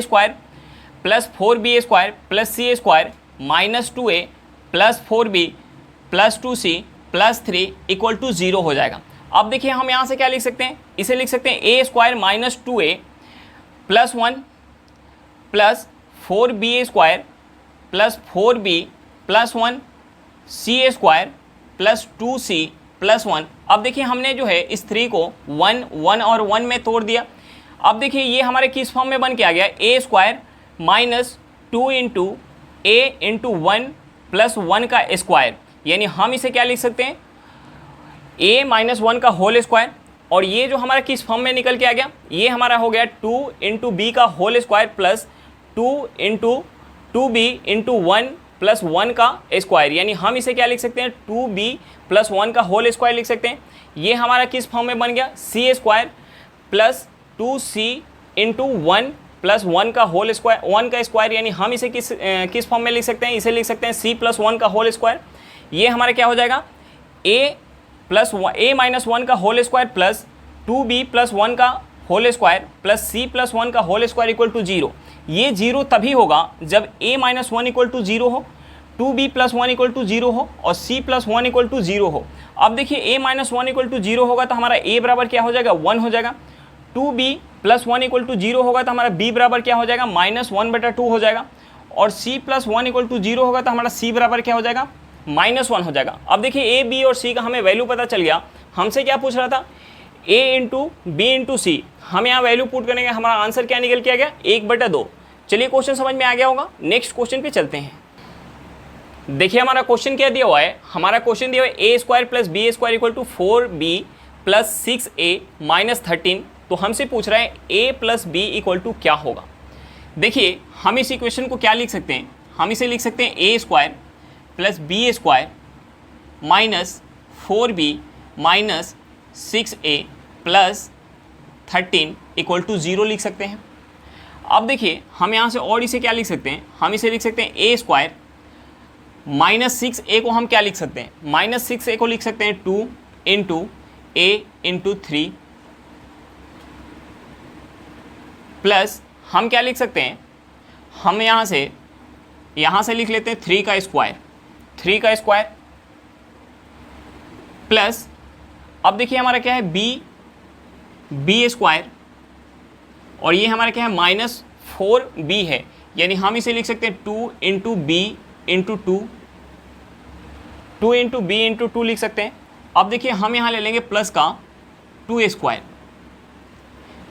+ 4b² + c² - 2a + 4b + 2c + 3 = 0 हो जाएगा। अब देखिए हम यहाँ से क्या लिख सकते हैं, इसे लिख सकते हैं a² - 2a + 1 + 4b² + 4b + 1 c² + 2c + 1। अब देखिए हमने जो है इस 3 को 1 1 और 1 में तोड़ दिया। अब देखिए ये हमारे किस फॉर्म में बन के आ गया a² - 2 × a × 1 + 1 का स्क्वायर, यानी हम इसे क्या लिख सकते हैं a - 1 का होल स्क्वायर। और ये जो हमारा किस फॉर्म में निकल के आ गया, ये हमारा हो गया 2 × b का होल स्क्वायर प्लस 2 × 2b × 1 + 1 का स्क्वायर, यानी हम इसे क्या लिख सकते हैं 2b + 1 का होल स्क्वायर लिख सकते हैं। ये हमारा किस फॉर्म में बन गया c² + 2c × 1 + 1 का होल स्क्वायर 1 का स्क्वायर, यानी हम इसे किस फॉर्म में लिख सकते हैं, इसे लिख सकते हैं c + 1 का होल स्क्वायर। ये हमारा क्या हो जाएगा a - 1 का होल स्क्वायर प्लस 2b + 1 का होल स्क्वायर प्लस c + 1 का होल स्क्वायर = 0। ये 0 तभी होगा जब a - 1 = 0 हो, 2b + 1 = 0 हो और c + 1 = 0 हो। अब देखिए a - 1 = 0 होगा तो हमारा a बराबर क्या हो जाएगा 1 हो जाएगा, 2b + 1 = 0 होगा तो हमारा b बराबर क्या हो जाएगा -1/2 हो जाएगा और c + 1 = 0 होगा तो हमारा c बराबर क्या हो जाएगा -1 हो जाएगा। अब देखिए a, b और c का हमें वैल्यू पता चल गया। हमसे क्या पूछ रहा था a × b × c, हम यहाँ वैल्यू पुट करेंगे, हमारा आंसर क्या निकल के आ गया 1/2। चलिए क्वेश्चन समझ में आ गया होगा, नेक्स्ट क्वेश्चन पे चलते हैं। देखिए हमारा क्वेश्चन क्या दिया हुआ है, हमारा क्वेश्चन दिया हुआ है a² + b² = 4b + 6a - 13। तो हमसे पूछ रहा है a + b = क्या होगा। देखिए हम इस इक्वेशन को क्या लिख सकते हैं, हम इसे लिख सकते हैं a² + b² - 4b - 6a + 13 = 0 लिख सकते हैं। अब देखिए हम यहाँ से और इसे क्या लिख सकते हैं, हम इसे लिख सकते हैं a² - 6a को हम क्या लिख सकते हैं, -6a को लिख सकते हैं 2 × a × 3 प्लस हम क्या लिख सकते हैं, हम यहाँ से लिख लेते हैं 3 का स्क्वायर प्लस अब देखिए हमारा क्या है बी स्क्वायर, और ये हमारा क्या है -4b है, यानी हम इसे लिख सकते हैं 2 into B into 2 into B into 2 लिख सकते हैं। अब देखिए हम यहाँ ले लेंगे प्लस का 2 स्क्वायर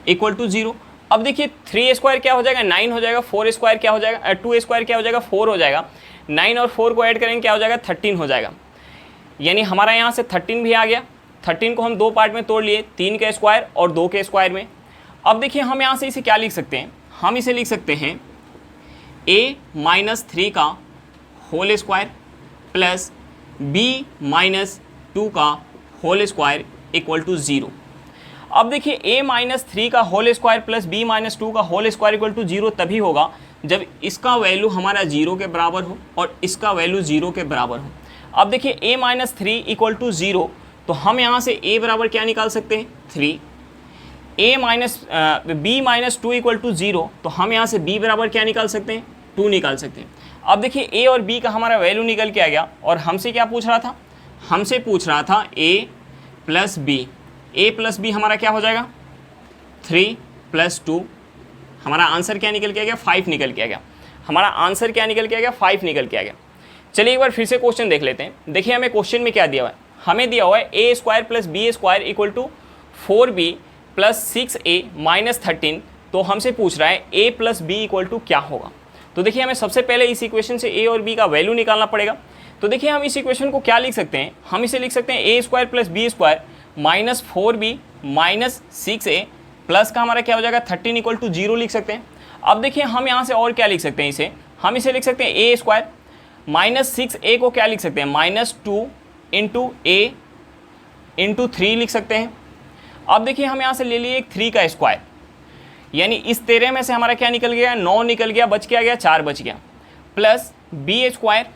इक्वल टू 0। अब देखिए 3 स्क्वायर क्या हो जाएगा 9 हो जाएगा, 4 स्क्वायर क्या हो जाएगा 2 स्क्वायर क्या हो जाएगा 4 हो जाएगा, 9 और 4 को ऐड करेंगे क्या हो जाएगा 13 हो जाएगा, यानी हमारा यहाँ से 13 भी आ गया। 13 को हम दो पार्ट में तोड़ लिए, 3 के स्क्वायर और 2 के स्क्वायर में। अब देखिए हम यहाँ से इसे क्या लिख सकते हैं, हम इसे लिख सकते हैं a-3 का होल स्क्वायर प्लस b-2 का होल स्क्वायर इक्वल टू 0। अब देखिए a-3 का होल स्क्वायर प्लस b-2 का होल स्क्वायर इक्वल टू 0 तभी होगा जब इसका वैल्यू हमारा 0 के बराबर हो और इसका वैल्यू 0 के बराबर हो। अब देखिए a-3 इक्वल टू 0, तो हम यहाँ से a बराबर क्या निकाल सकते हैं 3, b-2 इक्वल टू 0, तो हम यहाँ से b बराबर क्या निकाल सकते हैं 2 निकाल सकते हैं। अब देखिए a और b का हमारा वैल्यू निकल के आ गया, और हमसे क्या पूछ रहा था, हमसे पूछ रहा था a प्लस b हमारा क्या हो जाएगा 3 + 2, हमारा आंसर क्या निकल के आ गया 5 निकल के आ गया। हमारा आंसर क्या निकल के आ गया 5 निकल के आ गया। चलिए एक बार फिर से क्वेश्चन देख लेते हैं। देखिए हमें क्वेश्चन में क्या दिया हुआ है, हमें दिया हुआ है a square plus b square equal to 4b plus 6a minus 13, तो हमसे पूछ रहा है a plus b equal to क्या होगा। तो देखिए हमें सबसे पहले इस इक्वेशन से a और b का वैल्यू निकालना पड़ेगा। तो देखिए हम इस इक्वेशन को क्या लिख सकते हैं, हम इसे लिख सकते हैं a square plus B square minus 4b minus 6a plus का हमारा क्या हो जाएगा 13 इक्वल टू 0 लिख सकते हैं। अब देखिए हम यहाँ से और क्या लिख सकते हैं, हम इसे लिख सकते हैं a स्क्वायर माइनस 6a को क्या लिख सकते हैं -2 इंटू a इंटू 3 लिख सकते हैं। अब देखिए हम यहाँ से ले लिए एक 3 का स्क्वायर, यानी इस 13 में से हमारा क्या निकल गया 9 निकल गया, बच क्या गया 4 बच गया, प्लस b स्क्वायर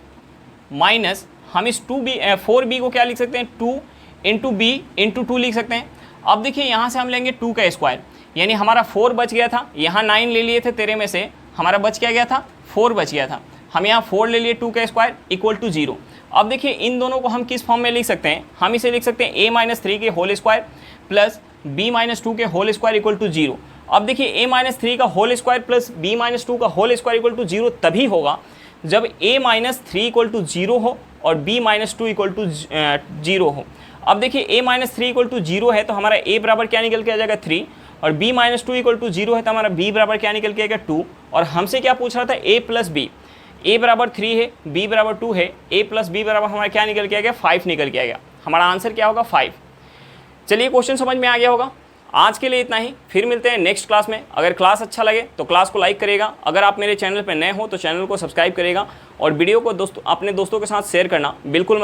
माइनस हम इस 4b को क्या लिख सकते हैं 2 इंटू b इंटू 2 लिख सकते हैं। अब देखिए यहाँ से हम लेंगे 2 का स्क्वायर, यानी हमारा 4 बच गया था, यहाँ 9 ले लिए थे 13 में से, हमारा बच क्या गया था 4 बच गया था, हम यहाँ 4 ले लिए 2 का स्क्वायर इक्वल टू 0। अब देखिए इन दोनों को हम किस फॉर्म में लिख सकते हैं, हम इसे लिख सकते हैं a-3 के होल स्क्वायर प्लस b-2 के होल स्क्वायर इक्वल टू 0। अब देखिए a-3 का होल स्क्वायर प्लस b-2 का होल स्क्वायर इक्वल टू 0 तभी होगा जब a-3 इक्वल टू 0 हो और b-2 इक्वल टू 0 हो। अब देखिए a-3 इक्वल टू 0 है तो हमारा a बराबर क्या निकल के आ जाएगा 3, और b-2 इक्वल टू 0 है तो हमारा b बराबर क्या निकल के आएगा 2, और हमसे क्या पूछ रहा था a प्लस b, a बराबर 3 है b बराबर 2 है, a प्लस b बराबर हमारा क्या निकल के आ गया 5 निकल के आ गया। हमारा आंसर क्या होगा 5। चलिए क्वेश्चन समझ में आ गया होगा। आज के लिए इतना ही, फिर मिलते हैं नेक्स्ट क्लास में। अगर क्लास अच्छा लगे तो क्लास को लाइक करेगा, अगर आप मेरे चैनल पर नए हो तो चैनल को सब्सक्राइब करेगा, और वीडियो को अपने दोस्तों के साथ शेयर करना बिल्कुल मत